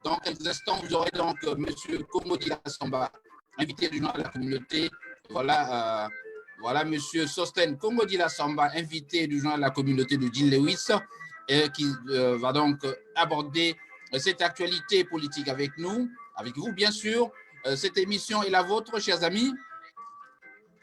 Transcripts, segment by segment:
Dans quelques instants, vous aurez donc M. Komodila Samba, invité du nom de la communauté. Voilà, voilà M. Sosten Komodila Samba, invité du journal de la communauté de Jean Lewis, qui va donc aborder cette actualité politique avec nous, avec vous bien sûr. Cette émission est la vôtre, chers amis.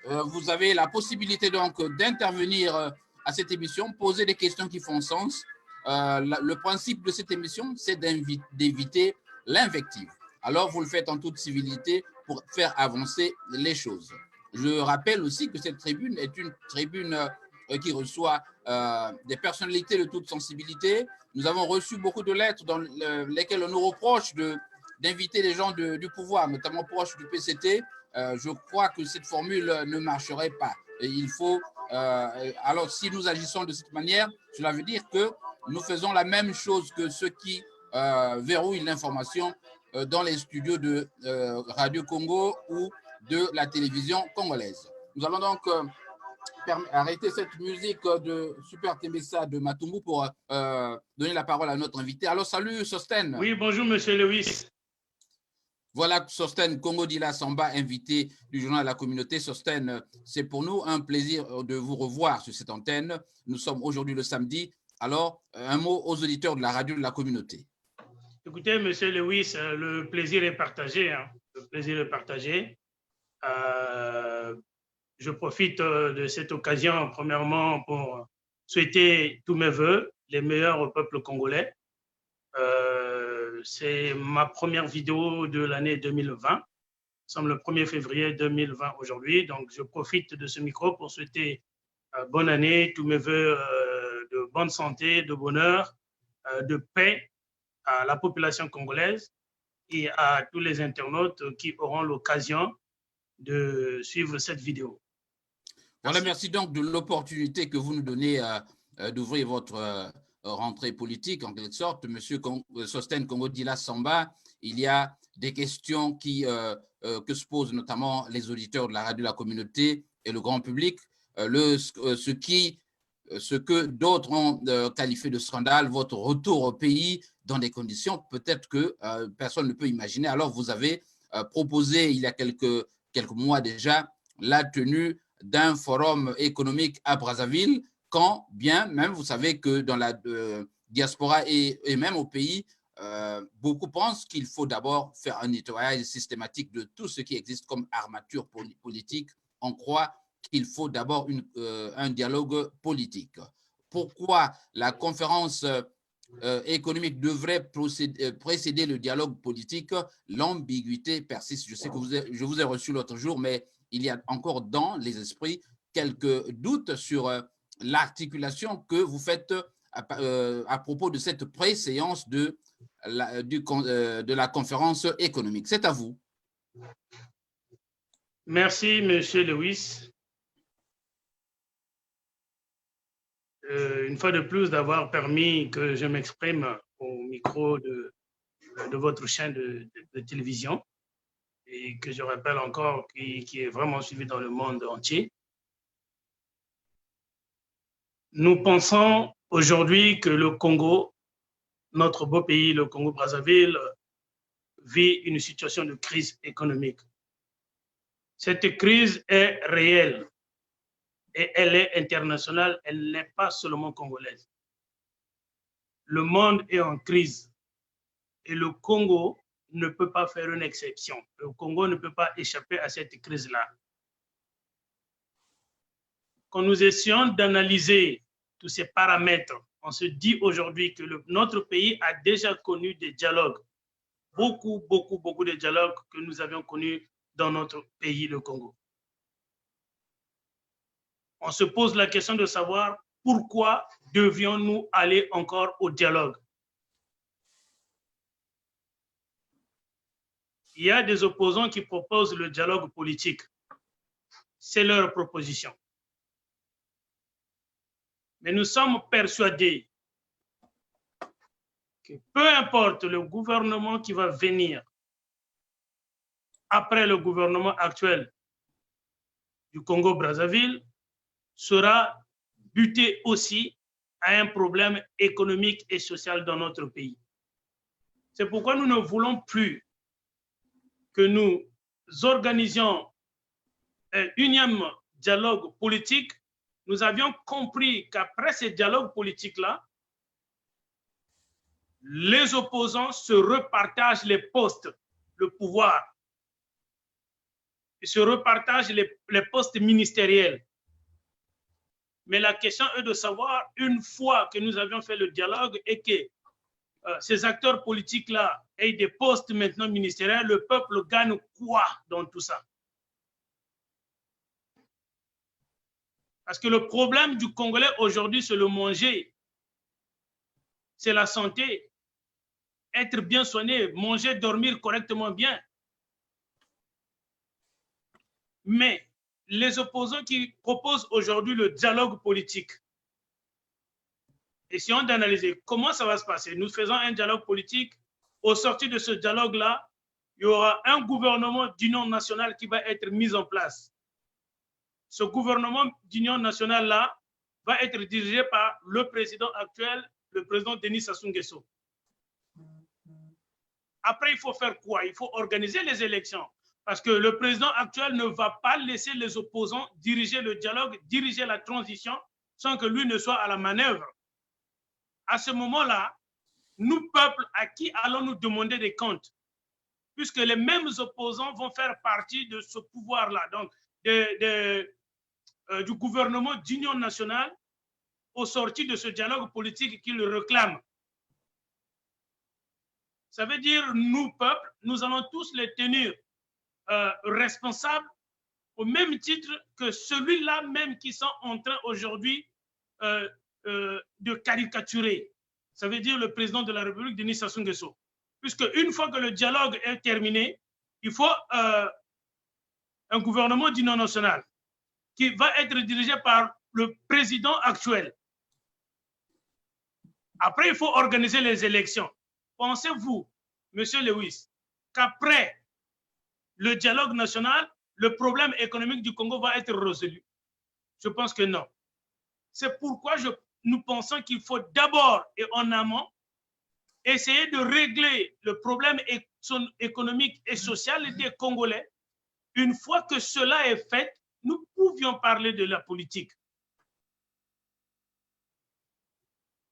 Vous avez la possibilité donc d'intervenir à cette émission, poser des questions qui font sens. Le principe de cette émission, c'est d'éviter l'invective. Alors, vous le faites en toute civilité pour faire avancer les choses. Je rappelle aussi que cette tribune est une tribune qui reçoit des personnalités de toute sensibilité. Nous avons reçu beaucoup de lettres dans lesquelles on nous reproche d'inviter les gens du pouvoir, notamment proches du PCT. Je crois que cette formule ne marcherait pas. Et il faut, alors, si nous agissons de cette manière, cela veut dire que nous faisons la même chose que ceux qui verrouillent l'information dans les studios de Radio Congo ou de la télévision congolaise. Nous allons donc arrêter cette musique de Super Tembessa de Matumbu pour donner la parole à notre invité. Alors, salut Sosten. Oui, bonjour Monsieur Lewis. Voilà Sosten Komodila Samba, invité du journal de la communauté. Sosten, c'est pour nous un plaisir de vous revoir sur cette antenne. Nous sommes aujourd'hui le samedi. Alors, un mot aux auditeurs de la radio de la communauté. Écoutez, Monsieur Lewis, le plaisir est partagé. Hein. Le plaisir est partagé. Je profite de cette occasion, premièrement, pour souhaiter tous mes voeux, les meilleurs au peuple congolais. C'est ma première vidéo de l'année 2020. Nous sommes le 1er février 2020 aujourd'hui. Donc, je profite de ce micro pour souhaiter bonne année, tous mes voeux de bonne santé, de bonheur, de paix à la population congolaise et à tous les internautes qui auront l'occasion de suivre cette vidéo. Voilà, merci donc de l'opportunité que vous nous donnez d'ouvrir votre rentrée politique, en quelque sorte. Monsieur Sosten Komodila Samba, il y a des questions que se posent notamment les auditeurs de la radio de la communauté et le grand public. Ce que d'autres ont qualifié de scandale, votre retour au pays dans des conditions peut-être que personne ne peut imaginer. Alors, vous avez proposé il y a quelques mois déjà la tenue d'un forum économique à Brazzaville, quand bien même vous savez que dans la diaspora et même au pays, beaucoup pensent qu'il faut d'abord faire un nettoyage systématique de tout ce qui existe comme armature politique. On croit qu'il faut d'abord un dialogue politique. Pourquoi la conférence économique devrait précéder le dialogue politique? L'ambiguïté persiste. Je sais que je vous ai reçu l'autre jour, mais il y a encore dans les esprits quelques doutes sur l'articulation que vous faites à propos de cette préséance de la conférence économique. C'est à vous. Merci, Monsieur Lewis. Une fois de plus, d'avoir permis que je m'exprime au micro de votre chaîne de télévision et que je rappelle encore qui est vraiment suivi dans le monde entier. Nous pensons aujourd'hui que le Congo, notre beau pays, le Congo-Brazzaville, vit une situation de crise économique. Cette crise est réelle et elle est internationale, elle n'est pas seulement congolaise. Le monde est en crise et le Congo ne peut pas faire une exception. Le Congo ne peut pas échapper à cette crise-là. Quand nous essayons d'analyser tous ces paramètres, on se dit aujourd'hui que notre pays a déjà connu des dialogues, beaucoup de dialogues que nous avions connus dans notre pays, le Congo. On se pose la question de savoir pourquoi devions-nous aller encore au dialogue. Il y a des opposants qui proposent le dialogue politique. C'est leur proposition. Mais nous sommes persuadés que peu importe le gouvernement qui va venir après le gouvernement actuel du Congo-Brazzaville, sera buté aussi à un problème économique et social dans notre pays. C'est pourquoi nous ne voulons plus que nous organisions un unième dialogue politique. Nous avions compris qu'après ces dialogues politiques-là, les opposants se repartagent les postes, le pouvoir. Ils se repartagent les postes ministériels. Mais la question est de savoir, une fois que nous avions fait le dialogue et que ces acteurs politiques-là aient des postes maintenant ministériels, le peuple gagne quoi dans tout ça? Parce que le problème du Congolais aujourd'hui, c'est le manger, c'est la santé, être bien soigné, manger, dormir correctement bien. Mais les opposants qui proposent aujourd'hui le dialogue politique, essayons d'analyser comment ça va se passer. Nous faisons un dialogue politique. Au sortir de ce dialogue-là, il y aura un gouvernement d'union nationale qui va être mis en place. Ce gouvernement d'union nationale-là va être dirigé par le président actuel, le président Denis Sassou Nguesso. Après, il faut faire quoi? Il faut organiser les élections. Parce que le président actuel ne va pas laisser les opposants diriger le dialogue, diriger la transition, sans que lui ne soit à la manœuvre. À ce moment-là, nous, peuple, à qui allons-nous demander des comptes? Puisque les mêmes opposants vont faire partie de ce pouvoir-là, donc du gouvernement d'union nationale au sortir de ce dialogue politique qui le réclame. Ça veut dire, nous, peuple, nous allons tous les tenir responsables au même titre que celui-là même qui sont en train aujourd'hui de caricaturer. Ça veut dire le président de la République, Denis Sassou Nguesso. Puisque une fois que le dialogue est terminé, il faut un gouvernement d'union nationale qui va être dirigé par le président actuel. Après, il faut organiser les élections. Pensez-vous, Monsieur Lewis, qu'après le dialogue national, le problème économique du Congo va être résolu? Je pense que non. C'est pourquoi nous pensons qu'il faut d'abord et en amont essayer de régler le problème économique et social des Congolais. Une fois que cela est fait, nous pouvions parler de la politique.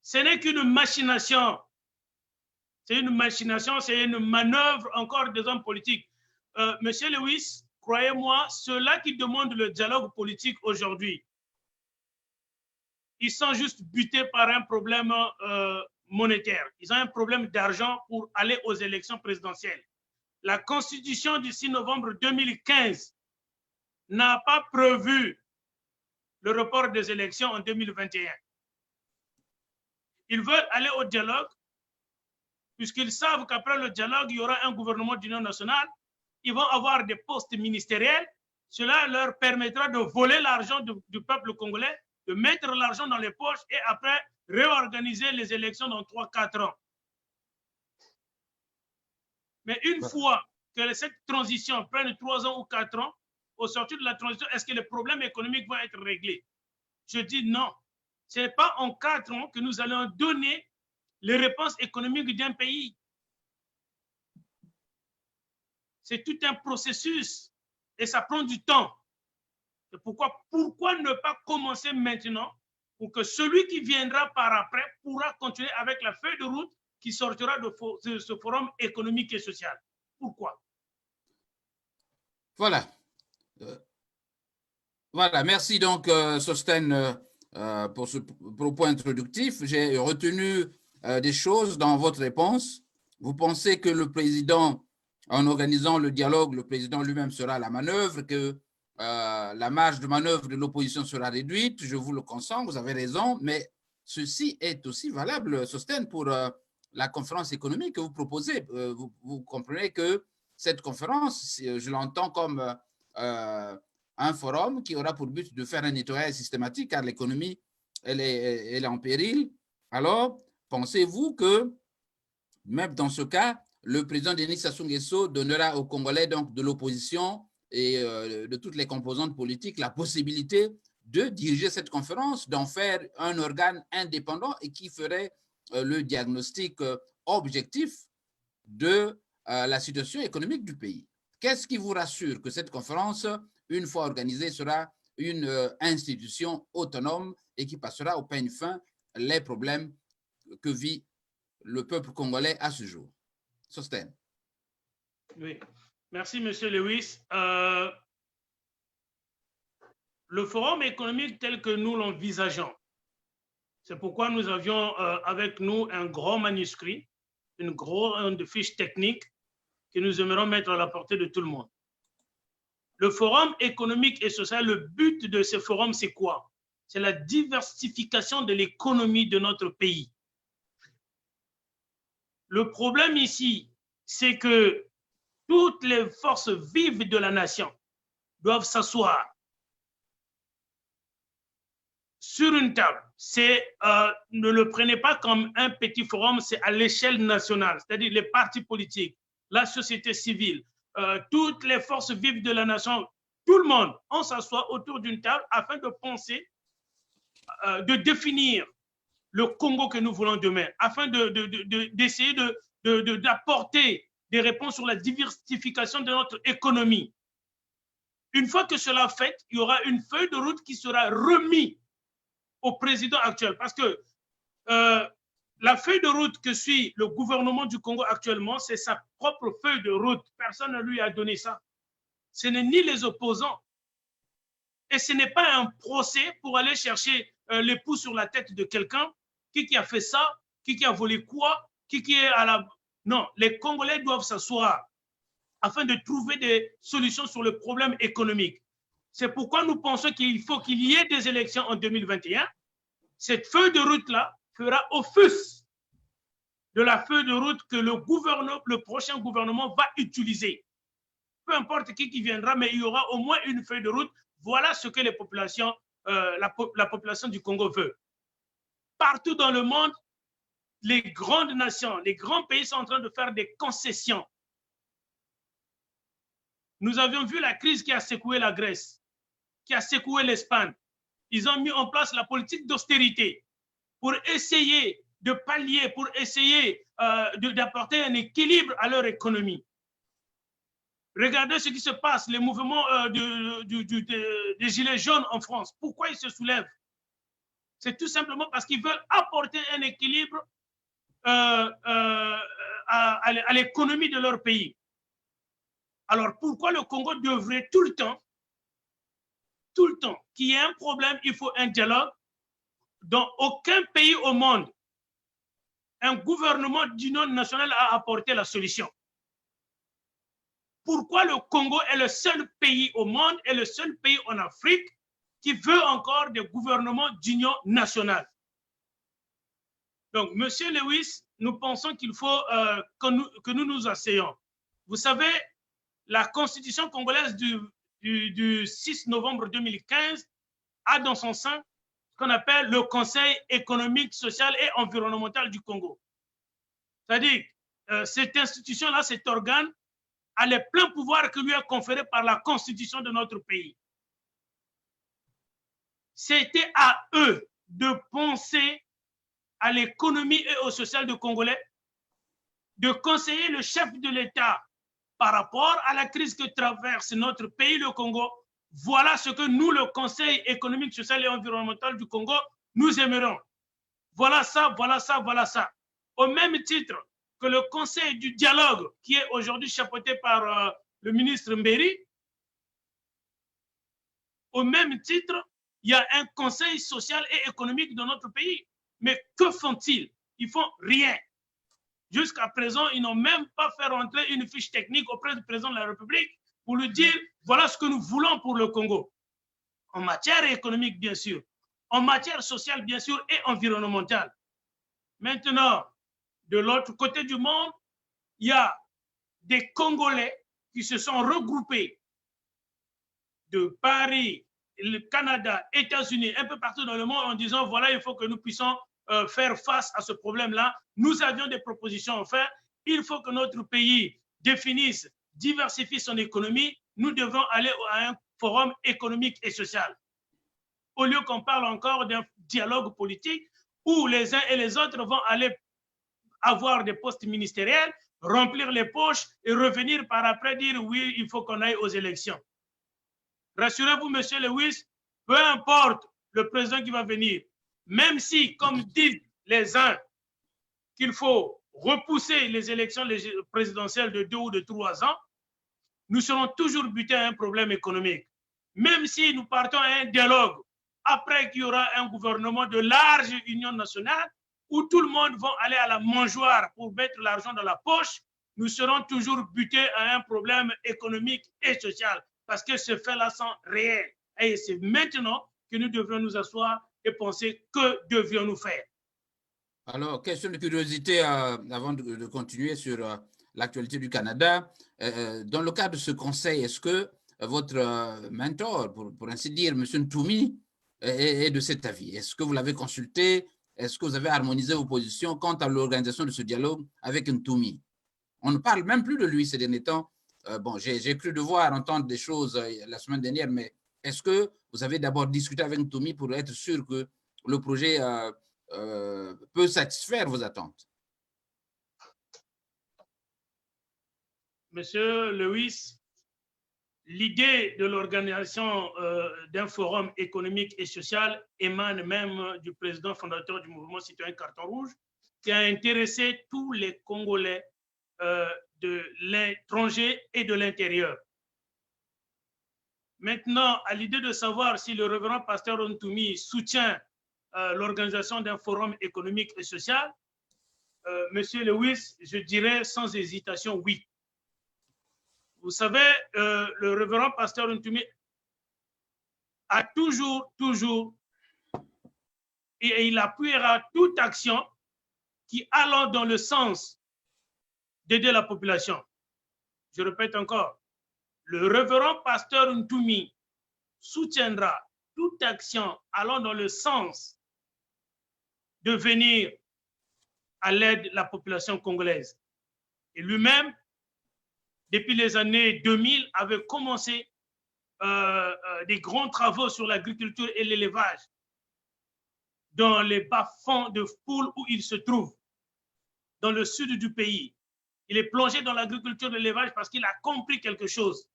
Ce n'est qu'une machination. C'est une machination, c'est une manœuvre encore des hommes politiques. Monsieur Lewis, croyez-moi, ceux-là qui demandent le dialogue politique aujourd'hui, ils sont juste butés par un problème monétaire. Ils ont un problème d'argent pour aller aux élections présidentielles. La Constitution du 6 novembre 2015 n'a pas prévu le report des élections en 2021. Ils veulent aller au dialogue puisqu'ils savent qu'après le dialogue, il y aura un gouvernement d'union nationale. Ils vont avoir des postes ministériels. Cela leur permettra de voler l'argent du peuple congolais, de mettre l'argent dans les poches et après réorganiser les élections dans 3-4 ans. Mais une fois que cette transition prenne 3 ans ou 4 ans, au sortir de la transition, est-ce que les problèmes économiques vont être réglés? Je dis non. Ce n'est pas en 4 ans que nous allons donner les réponses économiques d'un pays. C'est tout un processus et ça prend du temps. Et pourquoi ne pas commencer maintenant pour que celui qui viendra par après pourra continuer avec la feuille de route qui sortira de ce forum économique et social? Pourquoi? Voilà. Voilà, merci donc Sostène pour ce propos introductif. J'ai retenu des choses dans votre réponse. Vous pensez que le président, en organisant le dialogue, le président lui-même sera à la manœuvre, que la marge de manœuvre de l'opposition sera réduite. Je vous le consens, vous avez raison, mais ceci est aussi valable, Sostène, pour la conférence économique que vous proposez. Vous comprenez que cette conférence, je l'entends comme un forum qui aura pour but de faire un nettoyage systématique car l'économie, elle est en péril. Alors, pensez-vous que, même dans ce cas, le président Denis Sassou Nguesso donnera aux Congolais donc, de l'opposition et de toutes les composantes politiques la possibilité de diriger cette conférence, d'en faire un organe indépendant et qui ferait le diagnostic objectif de la situation économique du pays. Qu'est-ce qui vous rassure que cette conférence, une fois organisée, sera une institution autonome et qui passera au peigne fin les problèmes que vit le peuple congolais à ce jour? Sostène. Oui, merci Monsieur Lewis. Le forum économique tel que nous l'envisageons, c'est pourquoi nous avions avec nous un gros manuscrit, une grande fiche technique que nous aimerions mettre à la portée de tout le monde. Le forum économique et social, le but de ce forum, c'est quoi? C'est la diversification de l'économie de notre pays. Le problème ici, c'est que toutes les forces vives de la nation doivent s'asseoir sur une table. Ne le prenez pas comme un petit forum, c'est à l'échelle nationale, c'est-à-dire les partis politiques, la société civile, toutes les forces vives de la nation, tout le monde, on s'assoit autour d'une table afin de penser, de définir le Congo que nous voulons demain, afin d'essayer d'apporter des réponses sur la diversification de notre économie. Une fois que cela fait, il y aura une feuille de route qui sera remise au président actuel, parce que la feuille de route que suit le gouvernement du Congo actuellement, c'est sa propre feuille de route. Personne ne lui a donné ça. Ce n'est ni les opposants. Et ce n'est pas un procès pour aller chercher l'époux sur la tête de quelqu'un, qui a fait ça, qui a volé quoi, qui est à la... Non, les Congolais doivent s'asseoir afin de trouver des solutions sur le problème économique. C'est pourquoi nous pensons qu'il faut qu'il y ait des élections en 2021. Cette feuille de route-là fera office de la feuille de route que le prochain gouvernement va utiliser. Peu importe qui viendra, mais il y aura au moins une feuille de route. Voilà ce que les populations, la population du Congo veut. Partout dans le monde, les grandes nations, les grands pays sont en train de faire des concessions. Nous avions vu la crise qui a secoué la Grèce, qui a secoué l'Espagne. Ils ont mis en place la politique d'austérité pour essayer de pallier, pour essayer d'apporter un équilibre à leur économie. Regardez ce qui se passe, les mouvements des Gilets jaunes en France. Pourquoi ils se soulèvent? C'est tout simplement parce qu'ils veulent apporter un équilibre à l'économie de leur pays. Alors, pourquoi le Congo devrait tout le temps, qu'il y ait un problème, il faut un dialogue? Dans aucun pays au monde, un gouvernement d'union nationale a apporté la solution. Pourquoi le Congo est le seul pays au monde et le seul pays en Afrique qui veut encore des gouvernements d'union nationale? Donc, Monsieur Lewis, nous pensons qu'il faut que nous nous asseyons. Vous savez, la constitution congolaise du 6 novembre 2015 a dans son sein ce qu'on appelle le Conseil économique, social et environnemental du Congo. C'est-à-dire, cette institution-là, cet organe, a les pleins pouvoirs qui lui est conféré par la constitution de notre pays. C'était à eux de penser à l'économie et au social du Congolais, de conseiller le chef de l'État par rapport à la crise que traverse notre pays, le Congo. Voilà ce que nous, le Conseil économique, social et environnemental du Congo, nous aimerions. Voilà ça, voilà ça, voilà ça. Au même titre que le Conseil du dialogue, qui est aujourd'hui chapeauté par le ministre Mbéry, au même titre, il y a un Conseil social et économique dans notre pays. Mais que font-ils? Ils font rien. Jusqu'à présent, ils n'ont même pas fait rentrer une fiche technique auprès du président de la République pour lui dire voilà ce que nous voulons pour le Congo. En matière économique, bien sûr. En matière sociale, bien sûr, et environnementale. Maintenant, de l'autre côté du monde, il y a des Congolais qui se sont regroupés de Paris, le Canada, États-Unis, un peu partout dans le monde en disant voilà, il faut que nous puissions faire face à ce problème-là. Nous avions des propositions à faire. Il faut que notre pays définisse, diversifie son économie. Nous devons aller à un forum économique et social. au lieu qu'on parle encore d'un dialogue politique où les uns et les autres vont aller avoir des postes ministériels, remplir les poches et revenir par après dire oui, il faut qu'on aille aux élections. Rassurez-vous, monsieur Lewis, peu importe le président qui va venir, même si, comme disent les uns, qu'il faut repousser les élections présidentielles de 2 ou de 3 ans, nous serons toujours butés à un problème économique. Même si nous partons à un dialogue, après qu'il y aura un gouvernement de large union nationale, où tout le monde va aller à la mangeoire pour mettre l'argent dans la poche, nous serons toujours butés à un problème économique et social, parce que ce fait-là sont réels. Et c'est maintenant que nous devrions nous asseoir et penser que devrions-nous faire. Alors, question de curiosité avant de continuer sur l'actualité du Canada. Dans le cadre de ce conseil, est-ce que votre mentor, pour ainsi dire, M. Ntoumi, est de cet avis? Est-ce que vous l'avez consulté? Est-ce que vous avez harmonisé vos positions quant à l'organisation de ce dialogue avec Ntoumi? On ne parle même plus de lui ces derniers temps. Bon, j'ai cru devoir entendre des choses la semaine dernière, mais est-ce que vous avez d'abord discuté avec Ntoumi pour être sûr que le projet peut satisfaire vos attentes? Monsieur Lewis, l'idée de l'organisation d'un forum économique et social émane même du président fondateur du mouvement citoyen Carton Rouge, qui a intéressé tous les Congolais de l'étranger et de l'intérieur. Maintenant, à l'idée de savoir si le révérend pasteur Ntoumi soutient l'organisation d'un forum économique et social, Monsieur Lewis, je dirais sans hésitation oui. Vous savez, le révérend pasteur Ntoumi a toujours, et il appuiera toute action qui allant dans le sens d'aider la population. Je répète encore, le révérend pasteur Ntoumi soutiendra toute action allant dans le sens de venir à l'aide de la population congolaise. Et lui-même, depuis les années 2000, avait commencé des grands travaux sur l'agriculture et l'élevage dans les bas-fonds de Poul où il se trouve, dans le sud du pays. Il est plongé dans l'agriculture et l'élevage parce qu'il a compris quelque chose.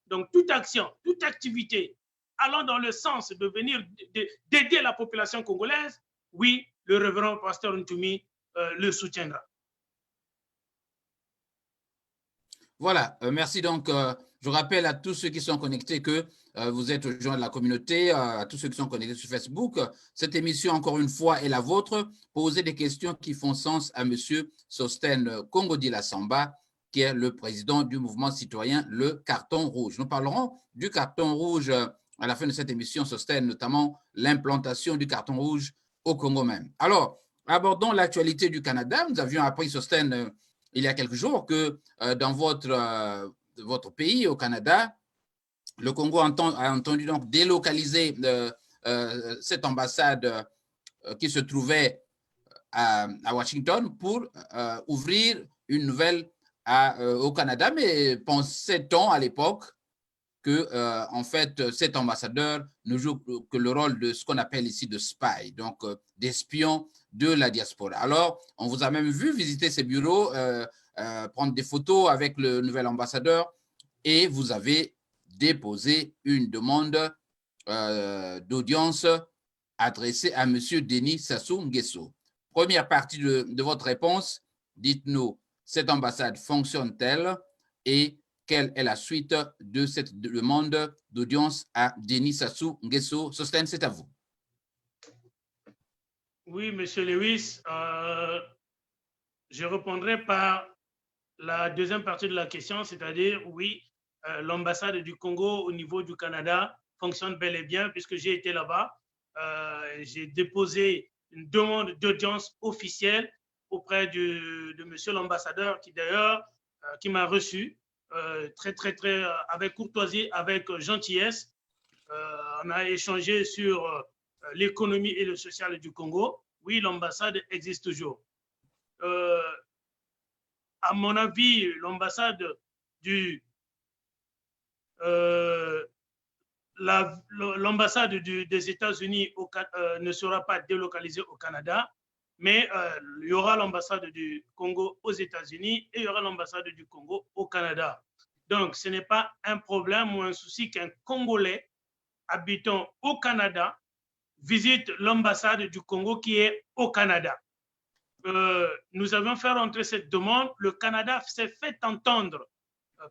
Donc, toute action, toute activité allant dans le sens de venir d'aider la population congolaise, oui, le révérend pasteur Ntoumi le soutiendra. Voilà, merci. Donc, je rappelle à tous ceux qui sont connectés que vous êtes aux gens de la communauté, à tous ceux qui sont connectés sur Facebook. Cette émission, encore une fois, est la vôtre. Posez des questions qui font sens à M. Sostène Kongodi Samba, qui est le président du mouvement citoyen Le Carton Rouge. Nous parlerons du carton rouge à la fin de cette émission, Sostène, notamment l'implantation du carton rouge au Congo même. Alors, abordons l'actualité du Canada. Nous avions appris, Sostène, il y a quelques jours que dans votre pays, au Canada, le Congo a entendu donc délocaliser cette ambassade qui se trouvait à Washington pour ouvrir une nouvelle au Canada. Mais pensait-on à l'époque que, en fait, cet ambassadeur ne joue que le rôle de ce qu'on appelle ici de spy, donc d'espion de la diaspora. Alors, on vous a même vu visiter ces bureaux, prendre des photos avec le nouvel ambassadeur et vous avez déposé une demande d'audience adressée à M. Denis Sassou Nguesso. Première partie de votre réponse, dites-nous, cette ambassade fonctionne-t-elle et quelle est la suite de cette demande d'audience à Denis Sassou Nguesso? Sostène, c'est à vous. Oui, M. Lewis, je répondrai par la deuxième partie de la question, c'est-à-dire, oui, l'ambassade du Congo au niveau du Canada fonctionne bel et bien puisque j'ai été là-bas. J'ai déposé une demande d'audience officielle auprès de monsieur l'ambassadeur qui d'ailleurs qui m'a reçu très avec courtoisie, avec gentillesse. On a échangé sur l'économie et le social du Congo. Oui, l'ambassade existe toujours. À mon avis, l'ambassade l'ambassade des États-Unis ne sera pas délocalisée au Canada, mais il y aura l'ambassade du Congo aux États-Unis et il y aura l'ambassade du Congo au Canada. Donc, ce n'est pas un problème ou un souci qu'un Congolais habitant au Canada visite l'ambassade du Congo qui est au Canada. Nous avons fait rentrer cette demande. Le Canada s'est fait entendre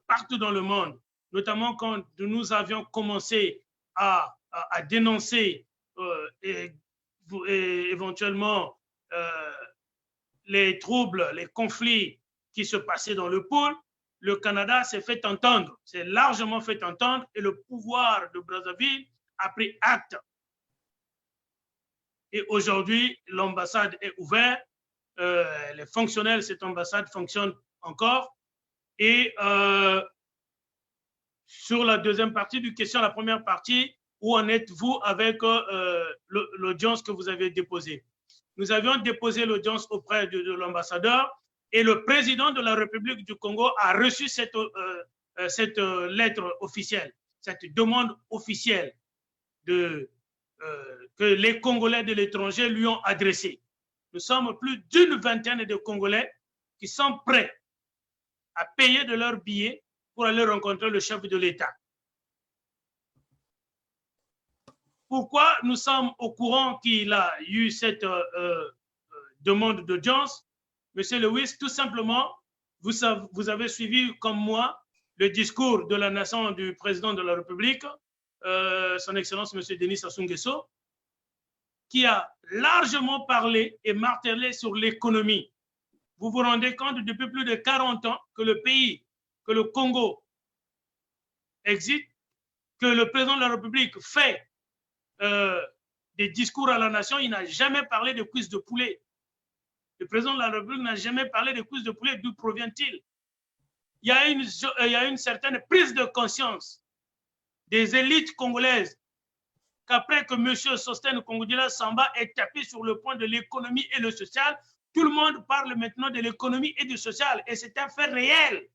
partout dans le monde, notamment quand nous avions commencé à dénoncer et éventuellement les troubles, les conflits qui se passaient dans le pôle. Le Canada s'est fait entendre, s'est largement fait entendre et le pouvoir de Brazzaville a pris acte. Et aujourd'hui, l'ambassade est ouverte. Les fonctionnaires de cette ambassade fonctionnent encore. Et sur la deuxième partie du question, la première partie, où en êtes-vous avec l'audience que vous avez déposée? Nous avions déposé l'audience auprès de l'ambassadeur et le président de la République du Congo a reçu cette lettre officielle, cette demande officielle que les Congolais de l'étranger lui ont adressée. Nous sommes plus d'une vingtaine de Congolais qui sont prêts à payer de leurs billets pour aller rencontrer le chef de l'État. Pourquoi nous sommes au courant qu'il a eu cette demande d'audience? Monsieur Lewis, tout simplement, vous avez suivi comme moi le discours de la nation du président de la République, son Excellence Monsieur Denis Sassou Nguesso, qui a largement parlé et martelé sur l'économie. Vous vous rendez compte depuis plus de 40 ans que le pays, que le Congo existe, que le président de la République fait des discours à la nation, il n'a jamais parlé de cuisses de poulet. Le président de la République n'a jamais parlé de cuisses de poulet. D'où provient-il? Il y a une certaine prise de conscience des élites congolaises qu'après que M. Sostène Congo-Dila Samba est tapé sur le point de l'économie et le social, tout le monde parle maintenant de l'économie et du social. Et c'est un fait réel.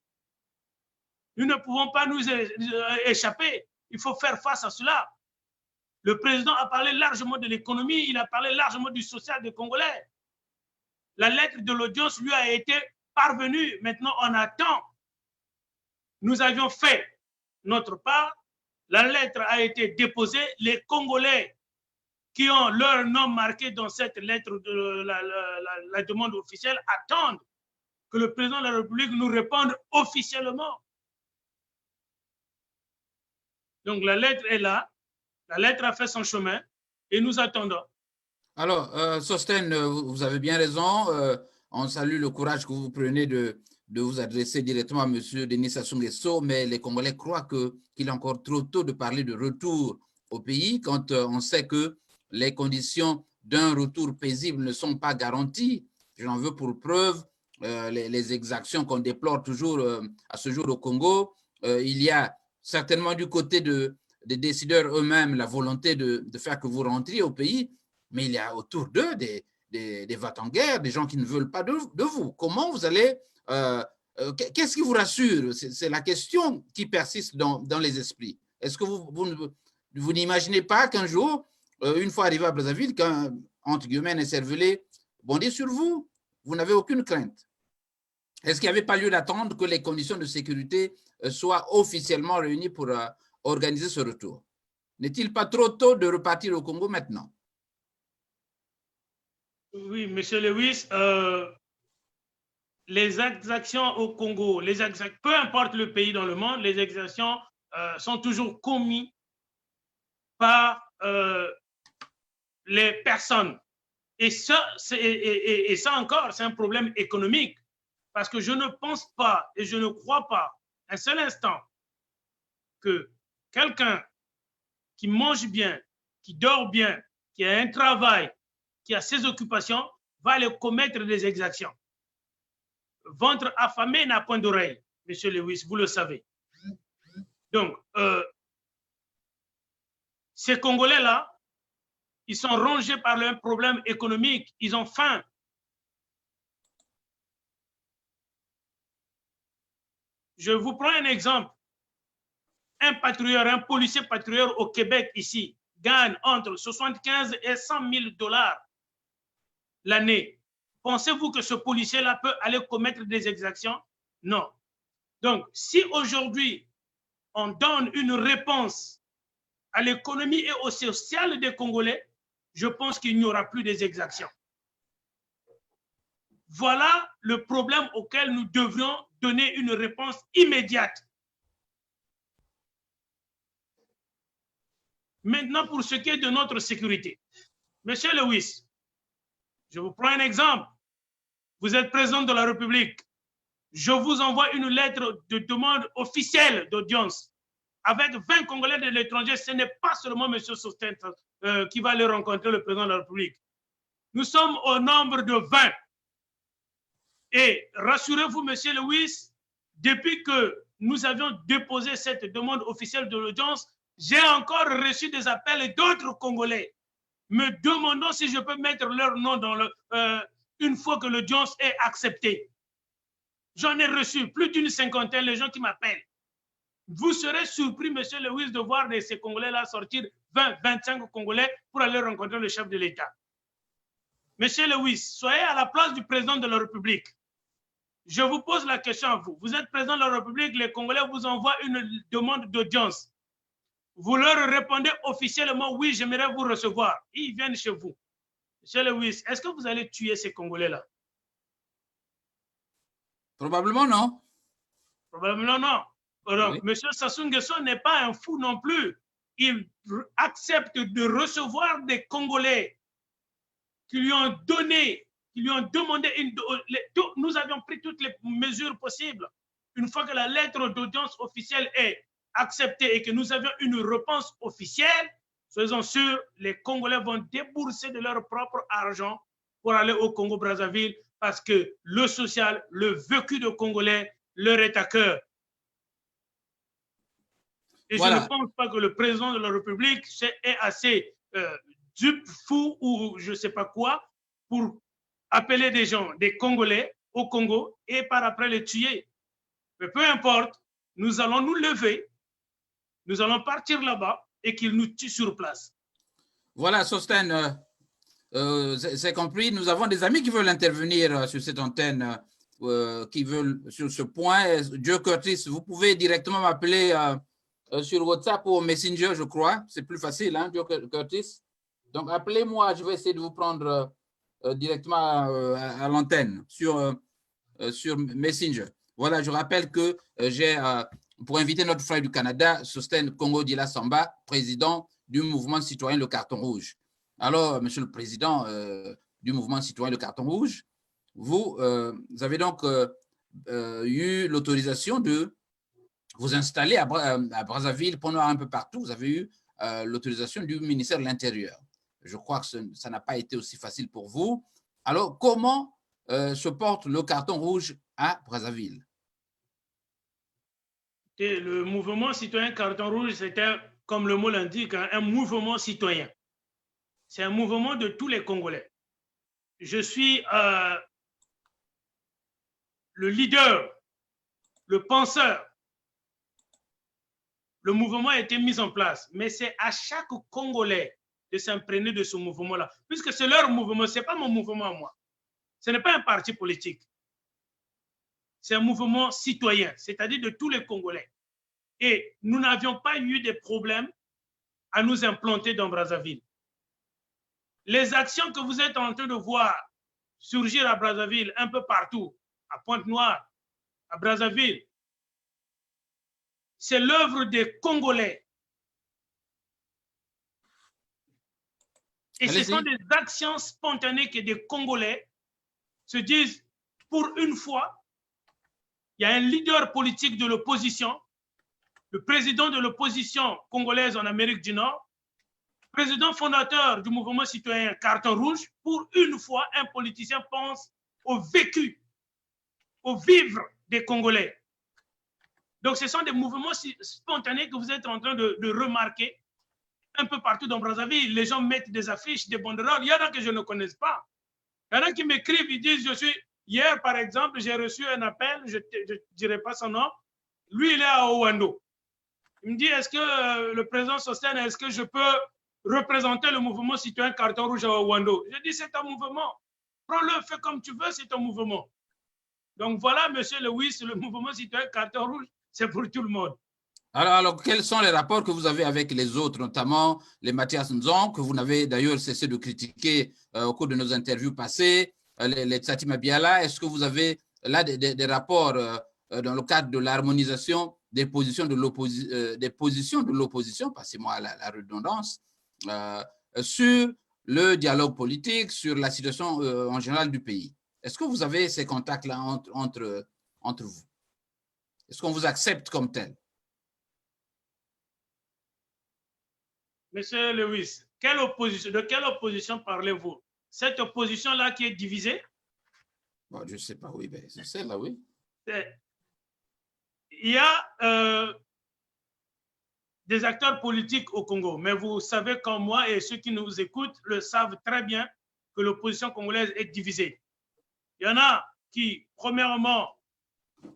Nous ne pouvons pas nous échapper. Il faut faire face à cela. Le président a parlé largement de l'économie, il a parlé largement du social des Congolais. La lettre de l'audience lui a été parvenue. Maintenant, on attend. Nous avions fait notre part. La lettre a été déposée. Les Congolais qui ont leur nom marqué dans cette lettre de la demande officielle attendent que le président de la République nous réponde officiellement. Donc, la lettre est là. La lettre a fait son chemin et nous attendons. Alors, Sostène, vous avez bien raison. On salue le courage que vous prenez de vous adresser directement à M. Denis Sassou Nguesso, mais les Congolais croient qu'il est encore trop tôt de parler de retour au pays quand on sait que les conditions d'un retour paisible ne sont pas garanties. J'en veux pour preuve les exactions qu'on déplore toujours à ce jour au Congo. Il y a certainement du côté des décideurs eux-mêmes la volonté de faire que vous rentriez au pays, mais il y a autour d'eux des va-t-en-guerre, des gens qui ne veulent pas de vous. Comment vous allez… qu'est-ce qui vous rassure? C'est la question qui persiste dans les esprits. Est-ce que vous n'imaginez pas qu'un jour, une fois arrivé à Brazzaville, qu'un, entre guillemets, écervelé bondit sur vous? Vous n'avez aucune crainte. Est-ce qu'il n'y avait pas lieu d'attendre que les conditions de sécurité soient officiellement réunies pour organiser ce retour? N'est-il pas trop tôt de repartir au Congo maintenant? Oui, M. Lewis, les exactions au Congo, peu importe le pays dans le monde, les exactions sont toujours commises par les personnes. Et ça encore, c'est un problème économique. Parce que je ne pense pas et je ne crois pas un seul instant que quelqu'un qui mange bien, qui dort bien, qui a un travail, qui a ses occupations, va aller commettre des exactions. Ventre affamé n'a point d'oreille, M. Lewis, vous le savez. Donc, ces Congolais-là, ils sont rongés par leur problème économique, ils ont faim. Je vous prends un exemple. un patrouilleur, un policier patrouilleur au Québec ici gagne entre 75 et 100 000 $ l'année, pensez-vous que ce policier-là peut aller commettre des exactions? Non. Donc, si aujourd'hui, on donne une réponse à l'économie et au social des Congolais, je pense qu'il n'y aura plus des exactions. Voilà le problème auquel nous devrions donner une réponse immédiate. Maintenant, pour ce qui est de notre sécurité, Monsieur Lewis, je vous prends un exemple. Vous êtes président de la République. Je vous envoie une lettre de demande officielle d'audience avec 20 Congolais de l'étranger. Ce n'est pas seulement M. Sostène qui va aller rencontrer le président de la République. Nous sommes au nombre de 20. Et rassurez-vous, M. Lewis, depuis que nous avions déposé cette demande officielle de l'audience, j'ai encore reçu des appels d'autres Congolais me demandant si je peux mettre leur nom dans le, une fois que l'audience est acceptée. J'en ai reçu plus d'une cinquantaine, les gens qui m'appellent. Vous serez surpris, M. Lewis, de voir de ces Congolais-là sortir 20, 25 Congolais pour aller rencontrer le chef de l'État. M. Lewis, soyez à la place du président de la République. Je vous pose la question à vous. Vous êtes président de la République, les Congolais vous envoient une demande d'audience. Vous leur répondez officiellement, oui, j'aimerais vous recevoir. Ils viennent chez vous. M. Lewis, est-ce que vous allez tuer ces Congolais-là? Probablement non. Probablement non. Alors, Oui. M. Sassou Nguesso n'est pas un fou non plus. Il accepte de recevoir des Congolais qui lui ont donné, qui lui ont demandé, nous avions pris toutes les mesures possibles. Une fois que la lettre d'audience officielle est acceptée et que nous avions une réponse officielle, soyons sûrs, les Congolais vont débourser de leur propre argent pour aller au Congo-Brazzaville parce que le social, le vécu de Congolais leur est à cœur. Et voilà. Je ne pense pas que le président de la République est assez dupe, fou ou je ne sais pas quoi pour appeler des gens, des Congolais au Congo et par après les tuer. Mais peu importe, nous allons nous lever, nous allons partir là-bas et qu'ils nous tuent sur place. Voilà, Sostène, c'est compris. Nous avons des amis qui veulent intervenir sur cette antenne, qui veulent sur ce point. Joe Curtis, vous pouvez directement m'appeler sur WhatsApp ou Messenger, je crois. C'est plus facile, hein, Joe Curtis. Donc, appelez-moi, je vais essayer de vous prendre directement à l'antenne sur Messenger. Voilà, je rappelle que j'ai, pour inviter notre frère du Canada, Sostène Congo-Dila Samba, président du mouvement citoyen Le Carton Rouge. Alors, Monsieur le Président du mouvement citoyen Le Carton Rouge, vous avez donc eu l'autorisation de vous installer à Brazzaville, pendant un peu partout. Vous avez eu l'autorisation du ministère de l'Intérieur. Je crois que ça n'a pas été aussi facile pour vous. Alors, comment se porte le Carton Rouge à Brazzaville? Et le mouvement citoyen Carton Rouge, c'était, comme le mot l'indique, un mouvement citoyen. C'est un mouvement de tous les Congolais. Je suis le leader, le penseur. Le mouvement a été mis en place, mais c'est à chaque Congolais de s'imprégner de ce mouvement-là, puisque c'est leur mouvement, ce n'est pas mon mouvement à moi. Ce n'est pas un parti politique. C'est un mouvement citoyen, c'est-à-dire de tous les Congolais. Et nous n'avions pas eu de problème à nous implanter dans Brazzaville. Les actions que vous êtes en train de voir surgir à Brazzaville, un peu partout, à Pointe-Noire, à Brazzaville, c'est l'œuvre des Congolais. Et ce sont des actions spontanées que des Congolais se disent, pour une fois, il y a un leader politique de l'opposition, le président de l'opposition congolaise en Amérique du Nord, président fondateur du mouvement citoyen Carton Rouge. Pour une fois, un politicien pense au vécu, au vivre des Congolais. Donc, ce sont des mouvements spontanés que vous êtes en train de remarquer un peu partout dans Brazzaville. Les gens mettent des affiches, des banderoles. Il y en a que je ne connais pas. Il y en a qui m'écrivent, ils disent, hier, par exemple, j'ai reçu un appel, je ne dirai pas son nom. Lui, il est à Owando. Il me dit, est-ce que le président Sostène, est-ce que je peux représenter le mouvement citoyen carton rouge à Ouando? Je dis, c'est un mouvement. Prends-le, fais comme tu veux, c'est un mouvement. Donc voilà, monsieur Lewis, le mouvement citoyen carton rouge, c'est pour tout le monde. Alors, quels sont les rapports que vous avez avec les autres, notamment les Mathias Nzon, que vous n'avez d'ailleurs cessé de critiquer au cours de nos interviews passées, les Tsati Mabiala? Est-ce que vous avez là des rapports dans le cadre de l'harmonisation des positions de l'opposition, passez-moi la redondance, sur le dialogue politique, sur la situation en général du pays? Est-ce que vous avez ces contacts-là entre vous? Est-ce qu'on vous accepte comme tel? Monsieur Lewis, de quelle opposition parlez-vous? Cette opposition-là qui est divisée? Bon, je ne sais pas, oui, ben, c'est celle-là, oui. Il y a des acteurs politiques au Congo, mais vous savez comme moi et ceux qui nous écoutent le savent très bien que l'opposition congolaise est divisée. Il y en a qui, premièrement,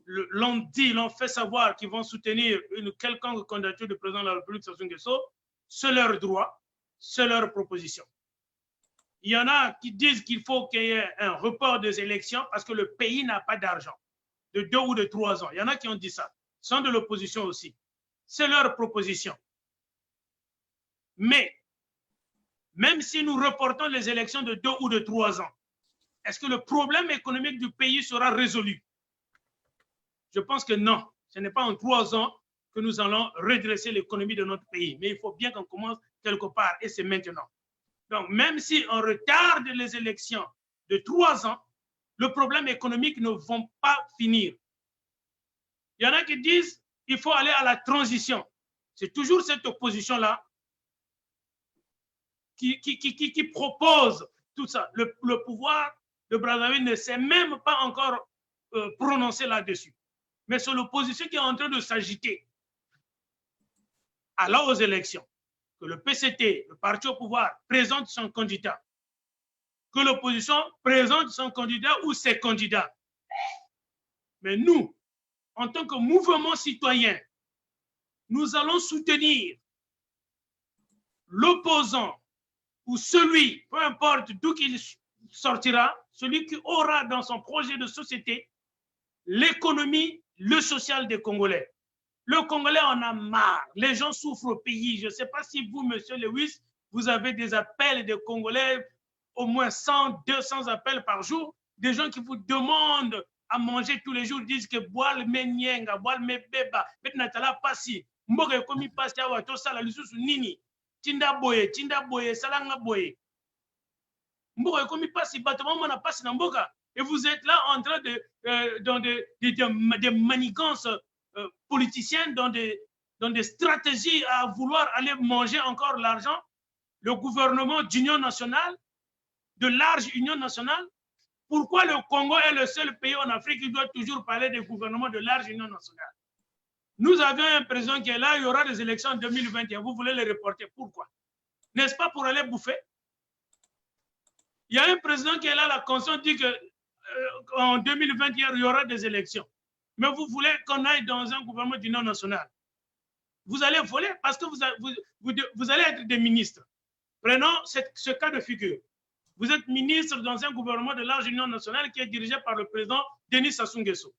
l'ont fait savoir qu'ils vont soutenir une quelconque candidature du président de la République, Sassou Nguesso. C'est leur droit, c'est leur proposition. Il y en a qui disent qu'il faut qu'il y ait un report des élections parce que le pays n'a pas d'argent, de 2 ou de 3 ans. Il y en a qui ont dit ça. Ils sont de l'opposition aussi. C'est leur proposition. Mais, même si nous reportons les élections de 2 ou de 3 ans, est-ce que le problème économique du pays sera résolu? Je pense que non. Ce n'est pas en 3 ans que nous allons redresser l'économie de notre pays. Mais il faut bien qu'on commence quelque part et c'est maintenant. Donc, même si on retarde les élections de 3 ans, le problème économique ne va pas finir. Il y en a qui disent qu'il faut aller à la transition. C'est toujours cette opposition-là qui propose tout ça. Le pouvoir de Brazzaville ne s'est même pas encore prononcé là-dessus. Mais c'est l'opposition qui est en train de s'agiter. Alors aux élections, que le PCT, le parti au pouvoir, présente son candidat, que l'opposition présente son candidat ou ses candidats. Mais nous, en tant que mouvement citoyen, nous allons soutenir l'opposant ou celui, peu importe d'où qu'il sortira, celui qui aura dans son projet de société l'économie, le social des Congolais. Le Congolais en a marre. Les gens souffrent au pays. Je ne sais pas si vous, monsieur Lewis, vous avez des appels de Congolais, au moins 100, 200 appels par jour, des gens qui vous demandent à manger tous les jours, disent que boile me nyenga, boile me beba, betnatala pasi, mboka ekomi pasi awa to sala lisusu nini, tinda boye, salanga boye. Mboka ekomi pasi, bato mona pasi na mboka. Et vous êtes là en train dans des manigances politiciennes, dans des stratégies à vouloir aller manger encore l'argent. Le gouvernement d'union nationale, de large union nationale. Pourquoi le Congo est le seul pays en Afrique qui doit toujours parler des gouvernements de large union nationale? Nous avions un président qui est là, il y aura des élections en 2021. Vous voulez les reporter. Pourquoi? N'est-ce pas pour aller bouffer? Il y a un président qui est là, la Constitution dit qu'en 2021, il y aura des élections. Mais vous voulez qu'on aille dans un gouvernement d'union nationale. Vous allez voler parce que vous allez être des ministres. Prenons ce cas de figure. Vous êtes ministre dans un gouvernement de large union nationale qui est dirigé par le président Denis Sassou Nguesso.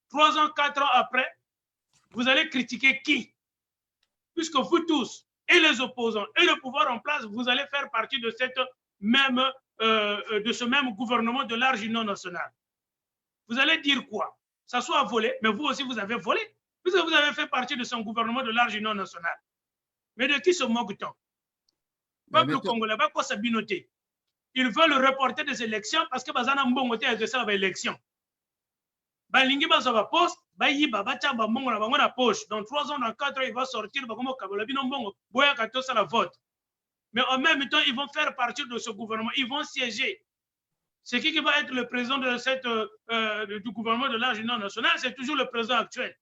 3 ans, 4 ans après, vous allez critiquer qui? Puisque vous tous, et les opposants, et le pouvoir en place, vous allez faire partie de ce même gouvernement de large union nationale. Vous allez dire quoi? Ça soit volé, mais vous aussi, vous avez volé, puisque vous avez fait partie de son gouvernement de large union nationale. Mais de qui se moque-t-on? Peuple congolais, va quoi s'abinoter? Ils veulent reporter des élections parce que bazana mbongote a ça va élection. Balingi bazaba poste, bayiba bacha ba mbongo na bango na poche. Dans 3 ans, dans 4 ans, il va sortir bakomo kabola bino mbongo boya katosa la vote. Mais en même temps, ils vont faire partie de ce gouvernement, ils vont siéger. C'est qui va être le président de du gouvernement de large union nationale? C'est toujours le président actuel.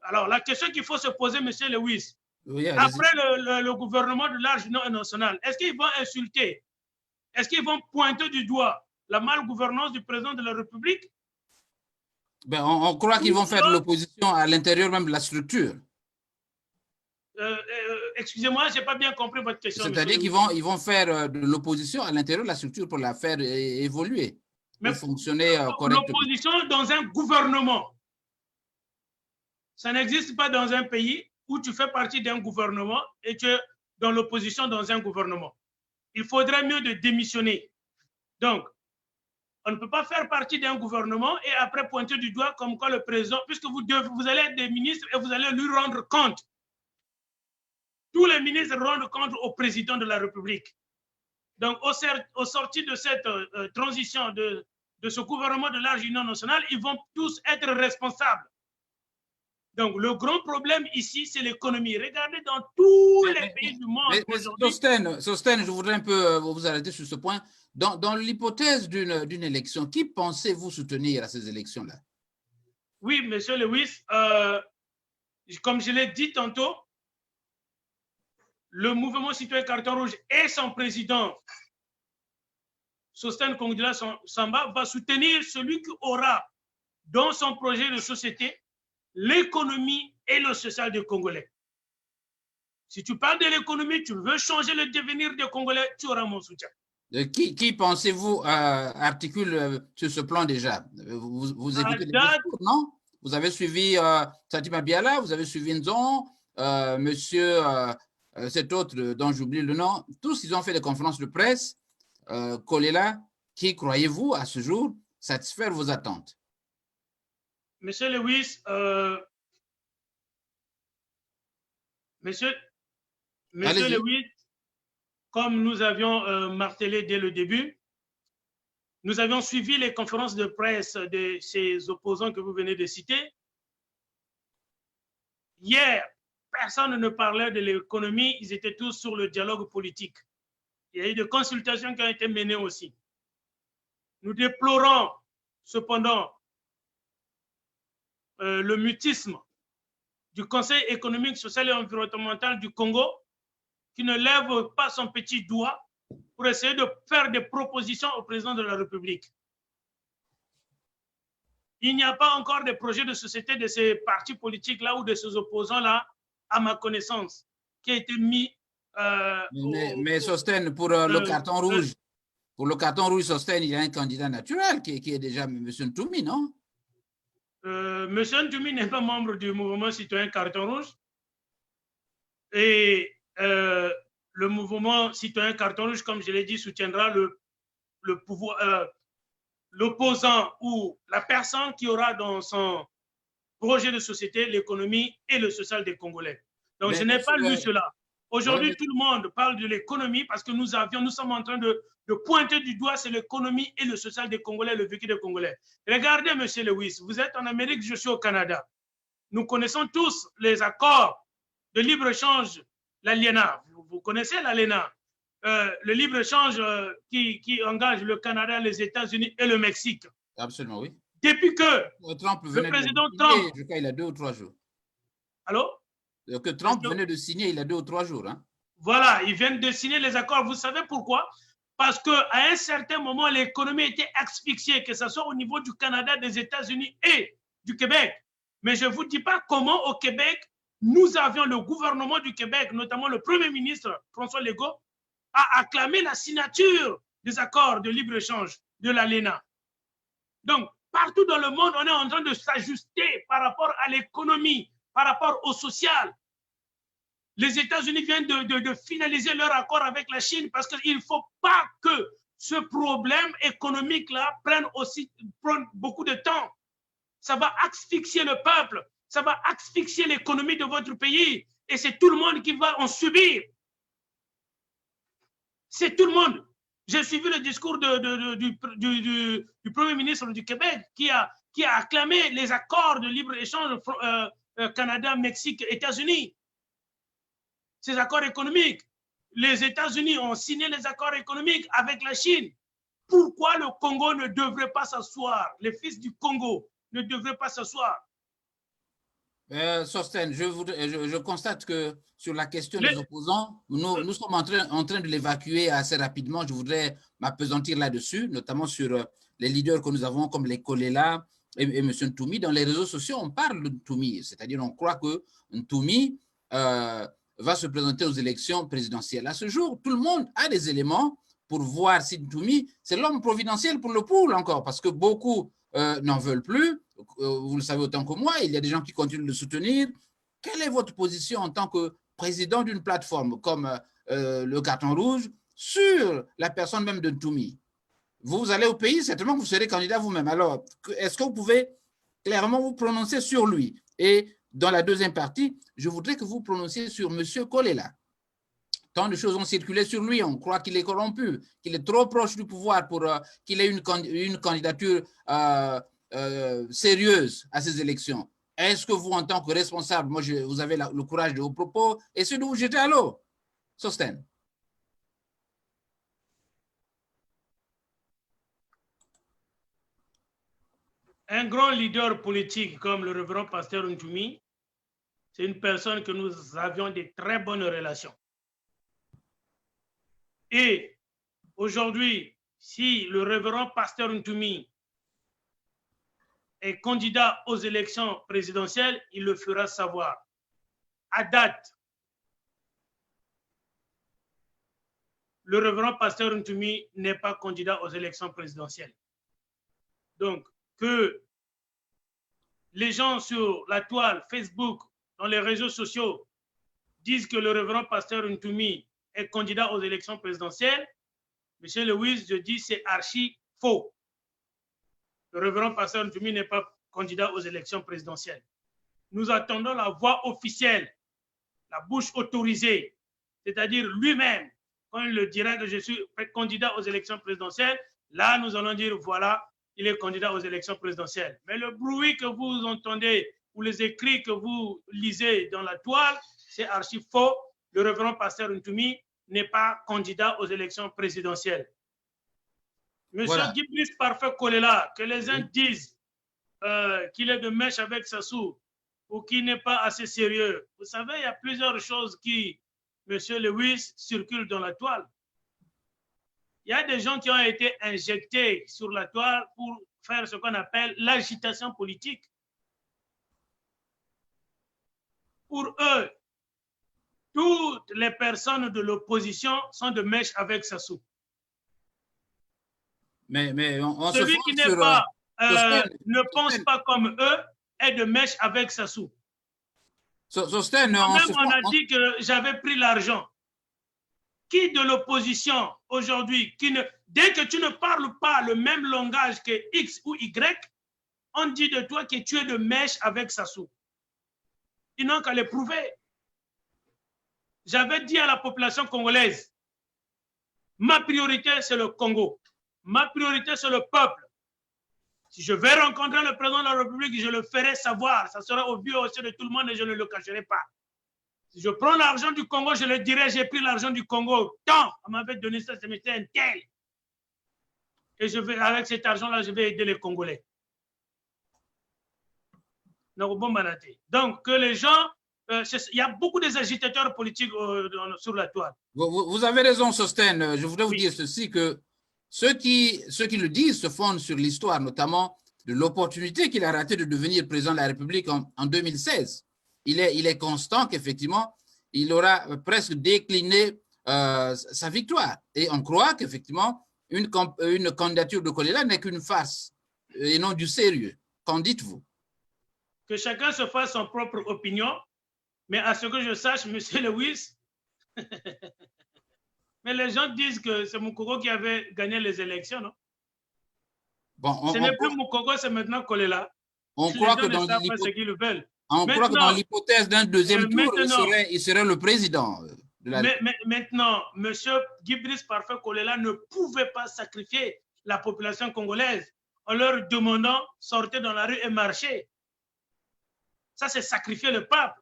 Alors, la question qu'il faut se poser, M. Lewis, oui, après le gouvernement de large union nationale, est-ce qu'ils vont insulter, est-ce qu'ils vont pointer du doigt la malgouvernance du président de la République? Ben, on croit qu'ils vont faire de l'opposition à l'intérieur même de la structure. Excusez-moi, je n'ai pas bien compris votre question. C'est-à-dire qu'ils vont faire de l'opposition à l'intérieur de la structure pour la faire évoluer, pour fonctionner correctement. L'opposition dans un gouvernement, ça n'existe pas dans un pays où tu fais partie d'un gouvernement et tu es dans l'opposition dans un gouvernement. Il faudrait mieux de démissionner. Donc, on ne peut pas faire partie d'un gouvernement et après pointer du doigt comme quoi le président, puisque vous allez être des ministres et vous allez lui rendre compte. Tous les ministres rendent compte au président de la République. Donc, au sortir de cette transition de ce gouvernement de large union nationale, ils vont tous être responsables. Donc, le grand problème ici, c'est l'économie. Regardez dans tous les pays du monde aujourd'hui. Sostène, je voudrais un peu vous arrêter sur ce point. Dans l'hypothèse d'une élection, qui pensez-vous soutenir à ces élections-là? Oui, monsieur Lewis, comme je l'ai dit tantôt, le mouvement citoyen carton rouge et son président, Sostène Kongdila Samba, va soutenir celui qui aura dans son projet de société l'économie et le social des Congolais. Si tu parles de l'économie, tu veux changer le devenir des Congolais, tu auras mon soutien. Qui pensez-vous articule sur ce plan déjà? Vous écoutez les discours, non? Vous avez suivi Satima Biala, vous avez suivi Nzon, monsieur cet autre dont j'oublie le nom. Tous, ils ont fait des conférences de presse. Kolela, qui croyez-vous à ce jour satisfaire vos attentes? Monsieur Lewis, Monsieur Lewis, comme nous avions martelé dès le début, nous avions suivi les conférences de presse de ces opposants que vous venez de citer. Hier, personne ne parlait de l'économie, ils étaient tous sur le dialogue politique. Il y a eu des consultations qui ont été menées aussi. Nous déplorons cependant le mutisme du Conseil économique, social et environnemental du Congo, qui ne lève pas son petit doigt pour essayer de faire des propositions au président de la République. Il n'y a pas encore de projet de société de ces partis politiques-là ou de ces opposants-là, à ma connaissance, qui a été mis. Mais Sostène, pour le carton rouge, Sostène, il y a un candidat naturel qui est déjà M. Ntoumi, non? M. Ntoumi n'est pas membre du mouvement citoyen carton rouge. Et le mouvement citoyen carton rouge, comme je l'ai dit, soutiendra le pouvoir, l'opposant ou la personne qui aura dans son projet de société l'économie et le social des Congolais. Donc, je n'ai pas lu cela. Aujourd'hui, tout le monde parle de l'économie parce que nous sommes en train de pointer du doigt, c'est l'économie et le social des Congolais, le vécu des Congolais. Regardez, M. Lewis, vous êtes en Amérique, je suis au Canada. Nous connaissons tous les accords de libre-échange, l'ALENA. Vous connaissez l'ALENA, le libre-échange qui engage le Canada, les États-Unis et le Mexique. Absolument, oui. Depuis que le président Trump… Je crois qu'il a 2 ou 3 jours. Allô? Que Trump venait de signer il y a 2 ou 3 jours. Hein? Voilà, ils viennent de signer les accords. Vous savez pourquoi? Parce qu'à un certain moment, l'économie était asphyxiée, que ce soit au niveau du Canada, des États-Unis et du Québec. Mais je ne vous dis pas comment au Québec, nous avions le gouvernement du Québec, notamment le Premier ministre François Legault, a acclamé la signature des accords de libre-échange de l'ALENA. Donc, partout dans le monde, on est en train de s'ajuster par rapport à l'économie, par rapport au social. Les États-Unis viennent de finaliser leur accord avec la Chine parce qu'il ne faut pas que ce problème économique-là prenne beaucoup de temps. Ça va asphyxier le peuple, ça va asphyxier l'économie de votre pays et c'est tout le monde qui va en subir. C'est tout le monde. J'ai suivi le discours du Premier ministre du Québec qui a acclamé les accords de libre-échange Canada, Mexique, États-Unis. Ces accords économiques. Les États-Unis ont signé les accords économiques avec la Chine. Pourquoi le Congo ne devrait pas s'asseoir? Les fils du Congo ne devraient pas s'asseoir. Sostène, je constate que sur la question des opposants, nous sommes en train de l'évacuer assez rapidement. Je voudrais m'appesantir là-dessus, notamment sur les leaders que nous avons comme les Kolela, et M. Ntoumi, dans les réseaux sociaux, on parle de Ntoumi, c'est-à-dire on croit que Ntoumi va se présenter aux élections présidentielles. À ce jour, tout le monde a des éléments pour voir si Ntoumi, c'est l'homme providentiel pour le pôle encore, parce que beaucoup n'en veulent plus. Vous le savez autant que moi, il y a des gens qui continuent de le soutenir. Quelle est votre position en tant que président d'une plateforme comme le Carton Rouge sur la personne même de Ntoumi? Vous allez au pays, certainement vous serez candidat vous-même. Alors, est-ce que vous pouvez clairement vous prononcer sur lui? Et dans la deuxième partie, je voudrais que vous prononciez sur M. Kolela. Tant de choses ont circulé sur lui, on croit qu'il est corrompu, qu'il est trop proche du pouvoir pour qu'il ait une candidature sérieuse à ces élections. Est-ce que vous, en tant que responsable, vous avez le courage de vos propos et ceux de vous jeter à l'eau? Sostène. Un grand leader politique comme le révérend pasteur Ntoumi, c'est une personne que nous avions de très bonnes relations. Et aujourd'hui, si le révérend pasteur Ntoumi est candidat aux élections présidentielles, il le fera savoir. À date, le révérend pasteur Ntoumi n'est pas candidat aux élections présidentielles. Donc, que les gens sur la toile, Facebook, dans les réseaux sociaux, disent que le révérend pasteur Ntoumi est candidat aux élections présidentielles, Monsieur Lewis, je dis c'est archi faux. Le révérend pasteur Ntoumi n'est pas candidat aux élections présidentielles. Nous attendons la voix officielle, la bouche autorisée, c'est-à-dire lui-même, quand il le dira que je suis candidat aux élections présidentielles, là nous allons dire voilà, il est candidat aux élections présidentielles. Mais le bruit que vous entendez ou les écrits que vous lisez dans la toile, c'est archi faux. Le révérend pasteur Ntoumi n'est pas candidat aux élections présidentielles. Monsieur Gibris Parfait Kolela, que les uns disent qu'il est de mèche avec Sassou ou qu'il n'est pas assez sérieux. Vous savez, il y a plusieurs choses qui, Monsieur Lewis, circulent dans la toile. Il y a des gens qui ont été injectés sur la toile pour faire ce qu'on appelle l'agitation politique. Pour eux, toutes les personnes de l'opposition sont de mèche avec Sassou. Mais celui qui n'est pas, ne pense pas comme eux est de mèche avec Sassou. Sostène, on a dit que j'avais pris l'argent. Qui de l'opposition aujourd'hui, dès que tu ne parles pas le même langage que X ou Y, on dit de toi que tu es de mèche avec Sassou. Ils n'ont qu'à le prouver. J'avais dit à la population congolaise, ma priorité c'est le Congo. Ma priorité c'est le peuple. Si je vais rencontrer le président de la République, je le ferai savoir. Ça sera au vu aussi de tout le monde et je ne le cacherai pas. Si je prends l'argent du Congo, je le dirai, j'ai pris l'argent du Congo. Tant, on m'avait donné ça, c'était un tel. Et avec cet argent-là, je vais aider les Congolais. Donc, que les gens, il y a beaucoup des agitateurs politiques sur la toile. Vous avez raison, Sostène. Je voudrais vous dire ceci, que ceux qui le disent se fondent sur l'histoire, notamment de l'opportunité qu'il a ratée de devenir président de la République en 2016. Il est constant qu'effectivement, il aura presque décliné sa victoire. Et on croit qu'effectivement, une candidature de Kolela n'est qu'une farce et non du sérieux. Qu'en dites-vous? Que chacun se fasse son propre opinion, mais à ce que je sache, M. Lewis, mais les gens disent que c'est Moukoko qui avait gagné les élections, non? Bon, ce n'est plus Moukoko, c'est maintenant Kolela. On croit que dans l'hypothèse d'un deuxième tour, il serait le président. Maintenant, M. Gibris Parfait Kolela ne pouvait pas sacrifier la population congolaise en leur demandant sortez dans la rue et marchez. Ça, c'est sacrifier le peuple.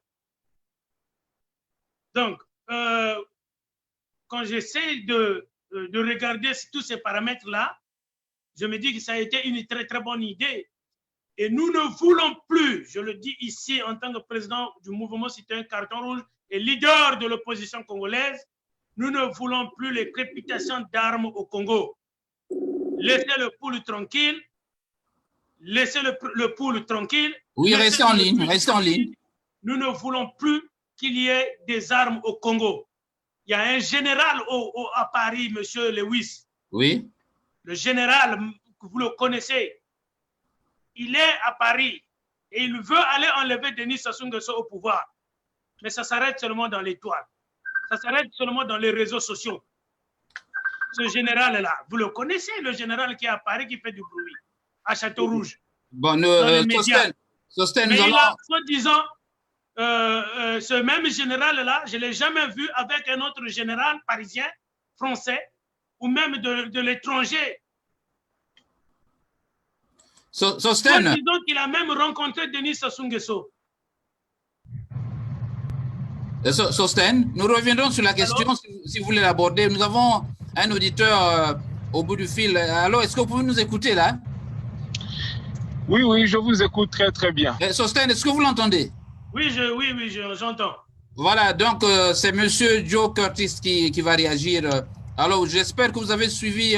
Donc, quand j'essaie de regarder tous ces paramètres-là, je me dis que ça a été une très, très bonne idée. Et nous ne voulons plus, je le dis ici en tant que président du mouvement citoyen Carton Rouge et leader de l'opposition congolaise, nous ne voulons plus les crépitations d'armes au Congo. Laissez le peuple tranquille, laissez le pool tranquille. Oui, restez en ligne, restez en ligne. Nous ne voulons plus qu'il y ait des armes au Congo. Il y a un général à Paris, monsieur Lewis. Oui. Le général, vous le connaissez. Il est à Paris et il veut aller enlever Denis Sassou Nguesso au pouvoir. Mais ça s'arrête seulement dans les toiles. Ça s'arrête seulement dans les réseaux sociaux. Ce général-là, vous le connaissez, le général qui est à Paris, qui fait du bruit, à Château-Rouge. Bon, Sosten, mais il a, soi-disant, ce même général-là, je ne l'ai jamais vu avec un autre général parisien, français, ou même de l'étranger. Sosten. Disons qu'il a même rencontré Denis Sassou Nguesso. Sosten, nous reviendrons sur la question si vous voulez l'aborder. Nous avons un auditeur au bout du fil. Alors, est-ce que vous pouvez nous écouter là? Oui, je vous écoute très, très bien. Sosten, est-ce que vous l'entendez? Oui, j'entends. Voilà, donc c'est M. Joe Curtis qui va réagir. Alors, j'espère que vous avez suivi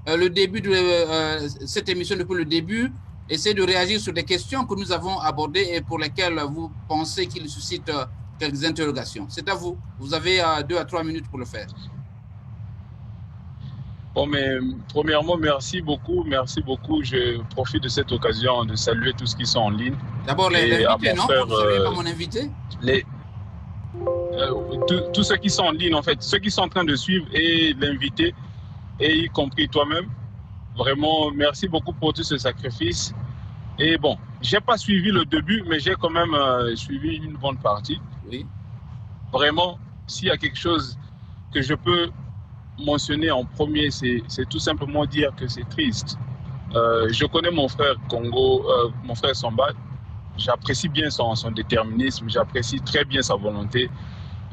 le début de cette émission depuis le début. Essayez de réagir sur des questions que nous avons abordées et pour lesquelles vous pensez qu'il suscite quelques interrogations. C'est à vous. Vous avez 2 à 3 minutes pour le faire. Bon, mais premièrement, merci beaucoup. Je profite de cette occasion de saluer tous qui sont en ligne. D'abord, l'invité, non? Vous ne saluez pas mon invité? Tous ceux qui sont en ligne, en fait, ceux qui sont en train de suivre et l'invité, et y compris toi-même. Vraiment, merci beaucoup pour tout ce sacrifice. Et bon, je n'ai pas suivi le début, mais j'ai quand même suivi une bonne partie. Oui. Vraiment, s'il y a quelque chose que je peux mentionner en premier, c'est tout simplement dire que c'est triste. Je connais mon frère Congo, mon frère Samba. J'apprécie bien son déterminisme, j'apprécie très bien sa volonté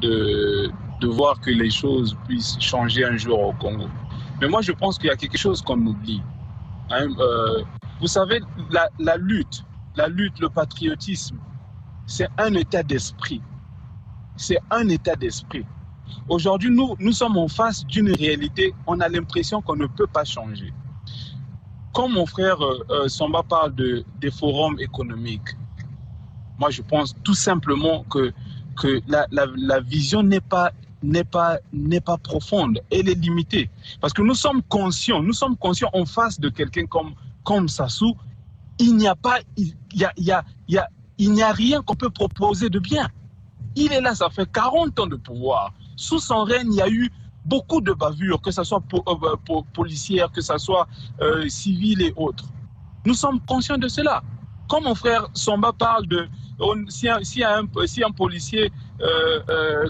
de voir que les choses puissent changer un jour au Congo. Mais moi, je pense qu'il y a quelque chose qu'on oublie. Hein, vous savez, la lutte, le patriotisme, c'est un état d'esprit. C'est un état d'esprit. Aujourd'hui, nous sommes en face d'une réalité, on a l'impression qu'on ne peut pas changer. Quand mon frère Samba parle des forums économiques, moi je pense tout simplement que la vision n'est pas profonde, elle est limitée. Parce que nous sommes conscients en face de quelqu'un comme Sassou, il n'y a rien qu'on peut proposer de bien. Il est là, ça fait 40 ans de pouvoir. Sous son règne, il y a eu beaucoup de bavures, que ce soit policières, que ce soit civiles et autres. Nous sommes conscients de cela. Quand mon frère Samba parle de... Si un policier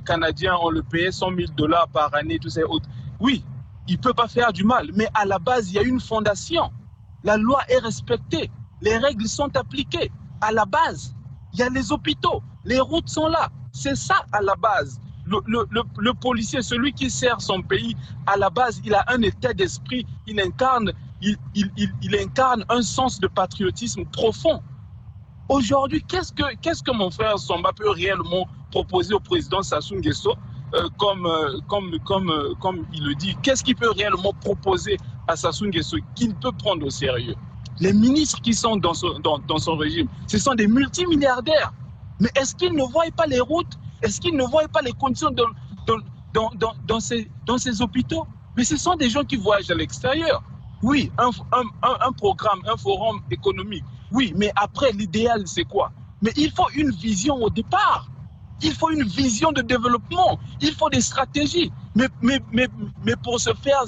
canadien, on le payait $100 000 par année, tout ça, autres, oui, il ne peut pas faire du mal. Mais à la base, il y a une fondation. La loi est respectée. Les règles sont appliquées. À la base, il y a les hôpitaux. Les routes sont là. C'est ça à la base. Le policier, celui qui sert son pays, à la base, il a un état d'esprit, il incarne un sens de patriotisme profond. Aujourd'hui, qu'est-ce que mon frère Samba peut réellement proposer au président Sassou Nguesso, comme il le dit? Qu'est-ce qu'il peut réellement proposer à Sassou Nguesso qu'il peut prendre au sérieux? Les ministres qui sont dans son régime, ce sont des multimilliardaires. Mais est-ce qu'ils ne voient pas les routes? Est-ce qu'ils ne voient pas les conditions dans ces hôpitaux? Mais ce sont des gens qui voyagent à l'extérieur. Oui, un programme, un forum économique. Oui, mais après, l'idéal, c'est quoi? Mais il faut une vision au départ. Il faut une vision de développement. Il faut des stratégies. Mais pour ce faire,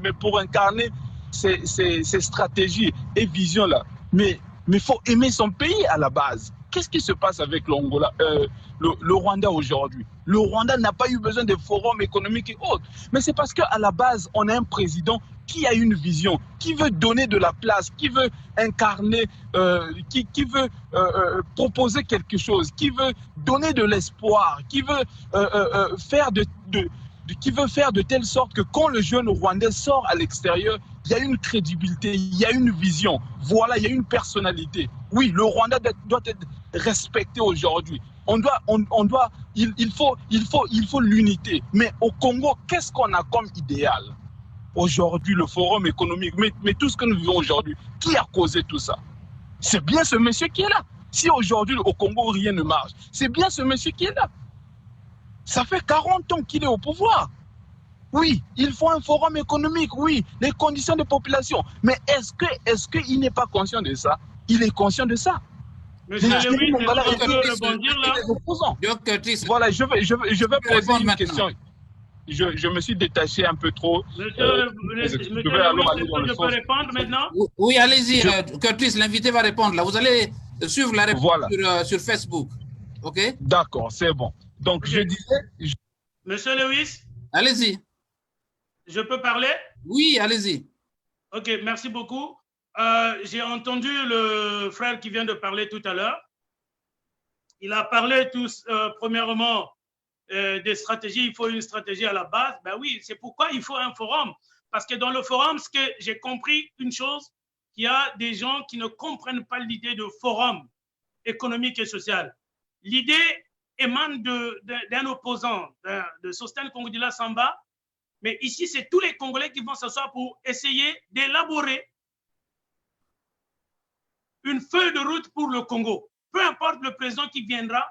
mais pour incarner ces stratégies et visions-là, mais il faut aimer son pays à la base. Qu'est-ce qui se passe avec le Rwanda aujourd'hui? Le Rwanda n'a pas eu besoin de forums économiques et autres. Mais c'est parce qu'à la base, on a un président qui a une vision, qui veut donner de la place, qui veut incarner, qui veut proposer quelque chose, qui veut donner de l'espoir, qui veut faire de telle sorte que quand le jeune Rwandais sort à l'extérieur, il y a une crédibilité, il y a une vision, voilà, il y a une personnalité. Oui, le Rwanda doit être respecté aujourd'hui. Il faut l'unité. Mais au Congo, qu'est-ce qu'on a comme idéal? aujourd'hui le forum économique, mais tout ce que nous vivons aujourd'hui, qui a causé tout ça? C'est bien ce monsieur qui est là. Si aujourd'hui au Congo rien ne marche, c'est bien ce monsieur qui est là. Ça fait 40 ans qu'il est au pouvoir. Oui, il faut un forum économique, oui, les conditions de population. Mais est-ce qu'il n'est pas conscient de ça? Il est conscient de ça. Monsieur Lewis, voilà, je vais poser une question. Je me suis détaché un peu trop. Je peux répondre maintenant? Oui, allez-y, Curtis, l'invité va répondre. Là, vous allez suivre la réponse sur Facebook. OK? D'accord, c'est bon. Donc, je disais... Monsieur Lewis? Allez-y. Je peux parler? Oui, allez-y. OK, merci beaucoup. J'ai entendu le frère qui vient de parler tout à l'heure. Il a parlé premièrement des stratégies. Il faut une stratégie à la base. Ben oui, c'est pourquoi il faut un forum. Parce que dans le forum, ce que j'ai compris une chose, qu'il y a des gens qui ne comprennent pas l'idée de forum économique et social. L'idée émane d'un opposant, de Sosthène Congo-Dila Samba. Mais ici, c'est tous les Congolais qui vont s'asseoir pour essayer d'élaborer une feuille de route pour le Congo. Peu importe le président qui viendra,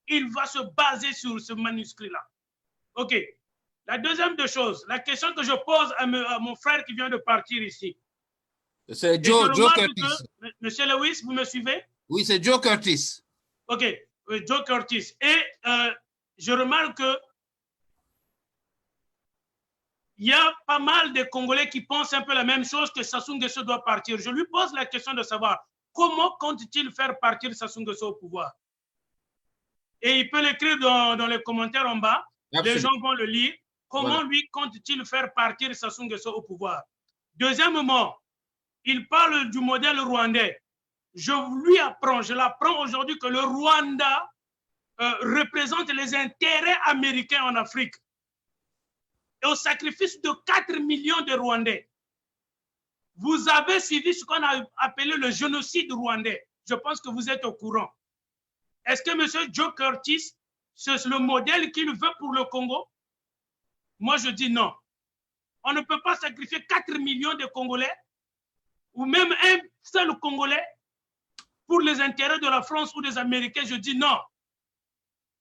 il va se baser sur ce manuscrit-là. OK. La deuxième des choses, la question que je pose à mon frère qui vient de partir ici. C'est Joe Curtis. Monsieur Lewis, vous me suivez? Oui, c'est Joe Curtis. OK. Joe Curtis. Et je remarque que il y a pas mal de Congolais qui pensent un peu la même chose, que Sassou Nguesso doit partir. Je lui pose la question de savoir comment compte-t-il faire partir Sassou Nguesso au pouvoir? Et il peut l'écrire dans les commentaires en bas. Absolument. Les gens vont le lire. Comment lui compte-t-il faire partir Sassou Nguesso au pouvoir? Deuxièmement, il parle du modèle rwandais. Je l'apprends aujourd'hui que le Rwanda représente les intérêts américains en Afrique. Et au sacrifice de 4 millions de Rwandais. Vous avez suivi ce qu'on a appelé le génocide rwandais. Je pense que vous êtes au courant. Est-ce que M. Joe Curtis, c'est le modèle qu'il veut pour le Congo? Moi, je dis non. On ne peut pas sacrifier 4 millions de Congolais ou même un seul Congolais pour les intérêts de la France ou des Américains. Je dis non.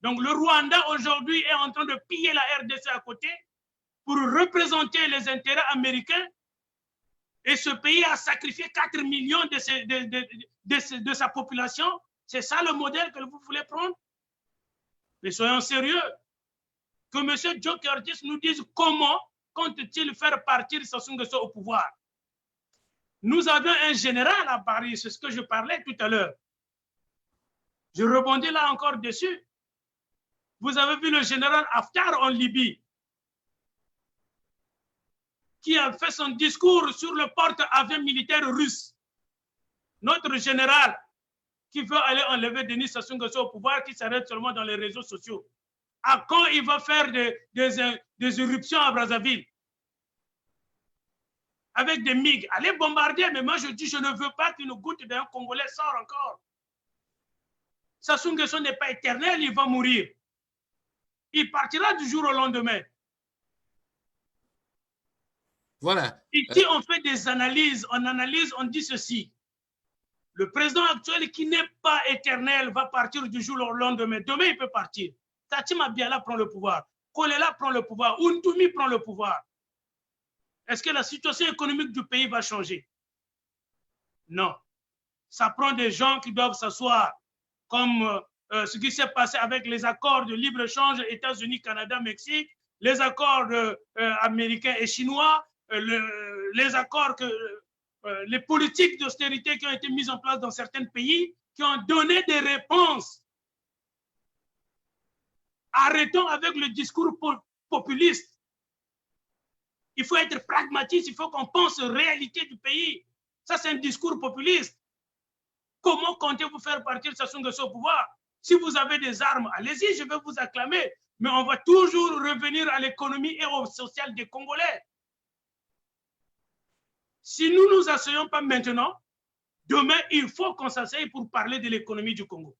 Donc, le Rwanda, aujourd'hui, est en train de piller la RDC à côté pour représenter les intérêts américains, et ce pays a sacrifié 4 millions de sa population. C'est ça le modèle que vous voulez prendre? Mais soyons sérieux. Que M. Joe Curtis nous dise comment compte-t-il faire partir Sassou Nguesso au pouvoir. Nous avions un général à Paris, c'est ce que je parlais tout à l'heure. Je rebondis là encore dessus. Vous avez vu le général Haftar en Libye, qui a fait son discours sur le porte-avions militaire russe. Notre général qui veut aller enlever Denis Sassou Nguesso au pouvoir, qui s'arrête seulement dans les réseaux sociaux. À quand il va faire des éruptions à Brazzaville? Avec des MiG. Allez bombarder, mais moi je dis, je ne veux pas qu'une goutte d'un Congolais sorte encore. Sassou Nguesso n'est pas éternel, il va mourir. Il partira du jour au lendemain. Voilà. Ici, on fait des analyses, on analyse, on dit ceci. Le président actuel qui n'est pas éternel va partir du jour au lendemain. Demain, il peut partir. Tatima Biala prend le pouvoir. Kolela prend le pouvoir. Untumi prend le pouvoir. Est-ce que la situation économique du pays va changer? Non. Ça prend des gens qui doivent s'asseoir, comme ce qui s'est passé avec les accords de libre-échange États-Unis, Canada, Mexique, les accords américains et chinois, les accords les politiques d'austérité qui ont été mises en place dans certains pays, qui ont donné des réponses. Arrêtons avec le discours populiste. Il faut être pragmatique, il faut qu'on pense aux réalités du pays. Ça, c'est un discours populiste. Comment comptez-vous faire partir Sassou Nguesso au pouvoir? Si vous avez des armes, allez-y, je vais vous acclamer. Mais on va toujours revenir à l'économie et au social des Congolais. Si nous ne nous asseyons pas maintenant, demain, il faut qu'on s'asseye pour parler de l'économie du Congo.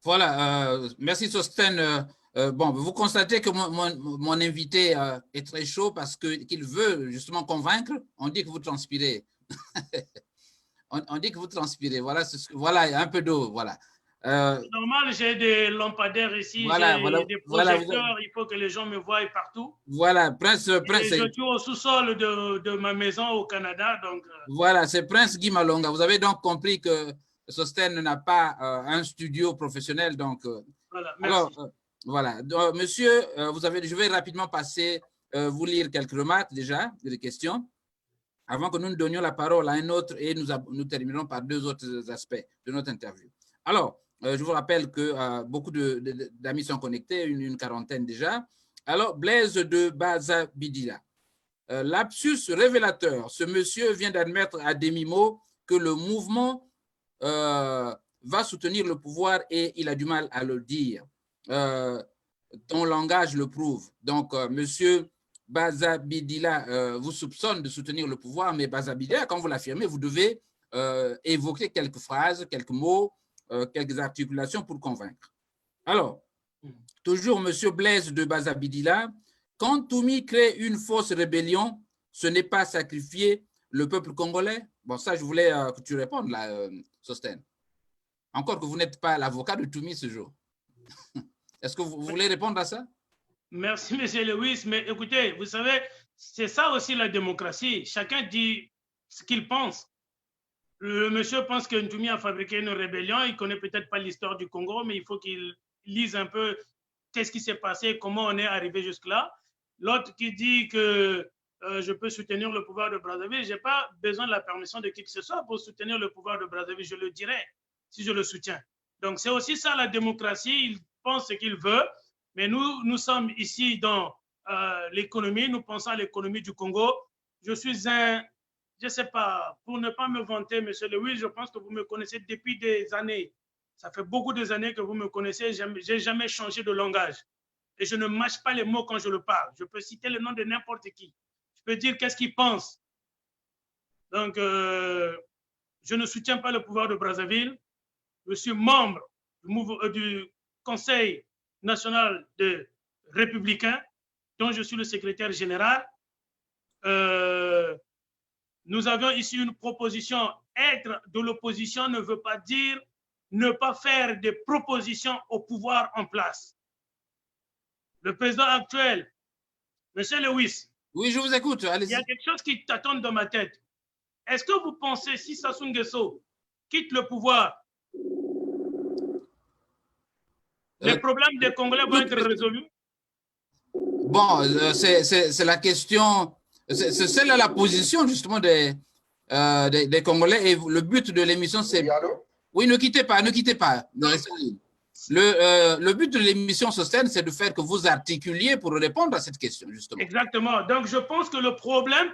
Voilà, merci Sosthène. Bon, vous constatez que mon invité est très chaud parce qu'il veut justement convaincre. On dit que vous transpirez. on dit que vous transpirez. Voilà, voilà, un peu d'eau. Voilà. Normal, j'ai des lampadaires ici, voilà, j'ai des projecteurs, il faut que les gens me voient partout. Voilà, Prince. Je suis au sous-sol de ma maison au Canada. Donc, voilà, c'est Prince Guy Malonga. Vous avez donc compris que Sostène n'a pas un studio professionnel. Donc, voilà, merci. Alors, voilà. Donc, monsieur, je vais rapidement passer, vous lire quelques remarques déjà, des questions, avant que nous ne donnions la parole à un autre et nous terminerons par deux autres aspects de notre interview. Alors, je vous rappelle que beaucoup d'amis sont connectés, une quarantaine déjà. Alors, Blaise de Bazabidila. Lapsus révélateur. Ce monsieur vient d'admettre à demi-mot que le mouvement va soutenir le pouvoir et il a du mal à le dire. Ton langage le prouve. Donc, monsieur Bazabidila vous soupçonne de soutenir le pouvoir, mais Bazabidila, quand vous l'affirmez, vous devez évoquer quelques phrases, quelques mots, quelques articulations pour convaincre. Alors, toujours monsieur Blaise de Bazabidila, quand Toumi crée une fausse rébellion, ce n'est pas sacrifier le peuple congolais? Bon, ça, je voulais que tu répondes là, Sostène. Encore que vous n'êtes pas l'avocat de Toumi ce jour. Est-ce que vous voulez répondre à ça? Merci, M. Lewis. Mais écoutez, vous savez, c'est ça aussi la démocratie. Chacun dit ce qu'il pense. Le monsieur pense que Ntoumi a fabriqué une rébellion. Il ne connaît peut-être pas l'histoire du Congo, mais il faut qu'il lise un peu qu'est-ce qui s'est passé, comment on est arrivé jusque-là. L'autre qui dit que je peux soutenir le pouvoir de Brazzaville, je n'ai pas besoin de la permission de qui que ce soit pour soutenir le pouvoir de Brazzaville. Je le dirai si je le soutiens. Donc, c'est aussi ça la démocratie. Il pense ce qu'il veut, mais nous sommes ici dans l'économie. Nous pensons à l'économie du Congo. Je suis je ne sais pas, pour ne pas me vanter, M. Lewis, je pense que vous me connaissez depuis des années. Ça fait beaucoup d'années que vous me connaissez. Je n'ai jamais changé de langage. Et je ne mâche pas les mots quand je le parle. Je peux citer le nom de n'importe qui. Je peux dire qu'est-ce qu'il pense. Donc, je ne soutiens pas le pouvoir de Brazzaville. Je suis membre du Conseil national des Républicains, dont je suis le secrétaire général. Nous avions ici une proposition. Être de l'opposition ne veut pas dire ne pas faire des propositions au pouvoir en place. Le président actuel, M. Lewis. Oui, je vous écoute. Il y a quelque chose qui t'attend dans ma tête. Est-ce que vous pensez, si Sassou Nguesso quitte le pouvoir, les problèmes des Congolais vont être résolus? Bon, c'est la question, c'est la position justement des Congolais et le but de l'émission, c'est… Oui, ne quittez pas, ne quittez pas. Le but de l'émission Sostène, c'est de faire que vous articuliez pour répondre à cette question, justement. Exactement. Donc, je pense que le problème,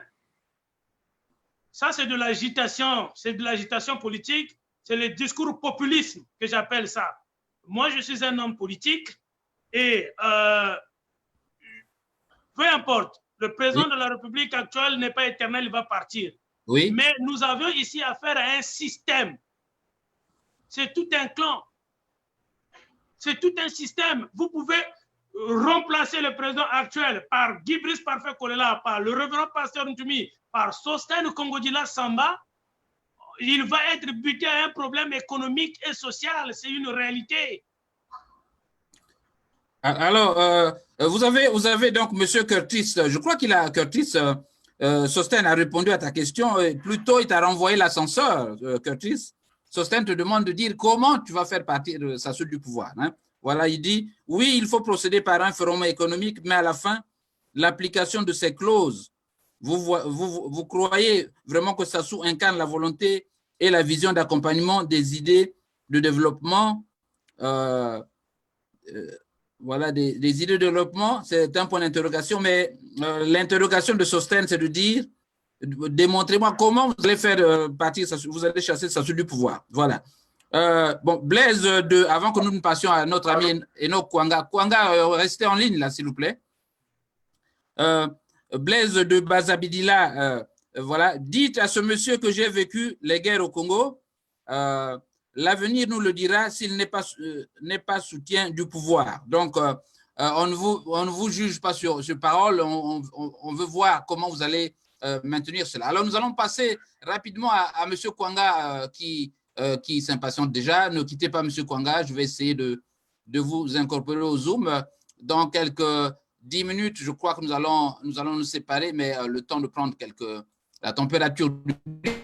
ça, c'est de l'agitation politique, c'est le discours populisme que j'appelle ça. Moi, je suis un homme politique et peu importe, le président de la République actuelle n'est pas éternel, il va partir. Oui. Mais nous avions ici affaire à un système. C'est tout un clan. C'est tout un système. Vous pouvez remplacer le président actuel par Guy Brice Parfait Kolela, par le révérend pasteur Ntoumi, par Sostène Kongodila Samba. Il va être buté à un problème économique et social. C'est une réalité. Alors, vous avez donc M. Curtis, je crois Curtis, Sostène a répondu à ta question, et plutôt il t'a renvoyé l'ascenseur, Curtis. Sostène te demande de dire comment tu vas faire partir Sassou du pouvoir. Hein. Voilà, il dit, oui, il faut procéder par un forum économique, mais à la fin, l'application de ces clauses, vous croyez vraiment que Sassou incarne la volonté et la vision d'accompagnement des idées de développement voilà, des idées de développement, c'est un point d'interrogation, mais l'interrogation de Sostène, c'est de dire, démontrez-moi comment vous allez faire partir, vous allez chasser Sassou du pouvoir. Voilà. Bon, Blaise, avant que nous ne passions à notre ami Enoch Kwanga. Kwanga, restez en ligne là, s'il vous plaît. Blaise de Bazabidila, voilà. Dites à ce monsieur que j'ai vécu les guerres au Congo. L'avenir nous le dira s'il n'est pas soutien du pouvoir. Donc, on ne vous juge pas sur parole, on veut voir comment vous allez maintenir cela. Alors, nous allons passer rapidement à M. Kwanga qui s'impatiente déjà. Ne quittez pas M. Kwanga, je vais essayer de vous incorporer au Zoom. Dans quelques 10 minutes, je crois que nous allons nous séparer, mais le temps de prendre la température de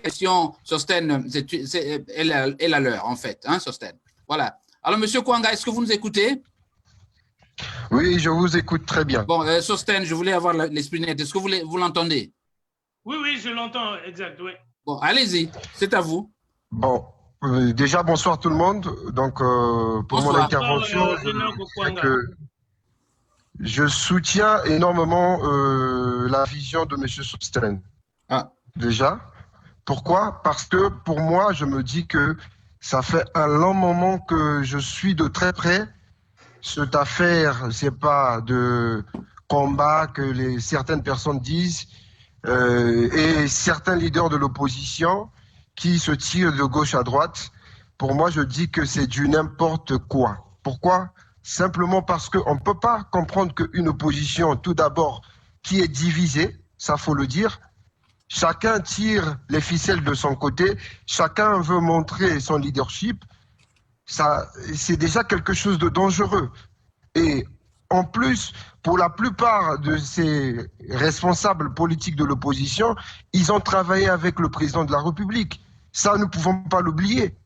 question, Sosten, elle a l'heure, en fait, hein, Sosten. Voilà. Alors, M. Kwanga, est-ce que vous nous écoutez? Oui, je vous écoute très bien. Bon, Sosten, je voulais avoir l'esprit net. Est-ce que vous l'entendez? Oui, je l'entends, exact, oui. Bon, allez-y, c'est à vous. Bon, déjà, bonsoir tout le monde. Donc, pour mon intervention, je soutiens énormément la vision de M. Sosten. Ah. Déjà. Pourquoi? Parce que pour moi, je me dis que ça fait un long moment que je suis de très près cette affaire, c'est pas de combat que certaines personnes disent et certains leaders de l'opposition qui se tirent de gauche à droite. Pour moi, je dis que c'est du n'importe quoi. Pourquoi? Simplement parce qu'on ne peut pas comprendre qu'une opposition, tout d'abord, qui est divisée, ça faut le dire, chacun tire les ficelles de son côté, chacun veut montrer son leadership, ça, c'est déjà quelque chose de dangereux. Et en plus, pour la plupart de ces responsables politiques de l'opposition, ils ont travaillé avec le président de la République. Ça, nous ne pouvons pas l'oublier.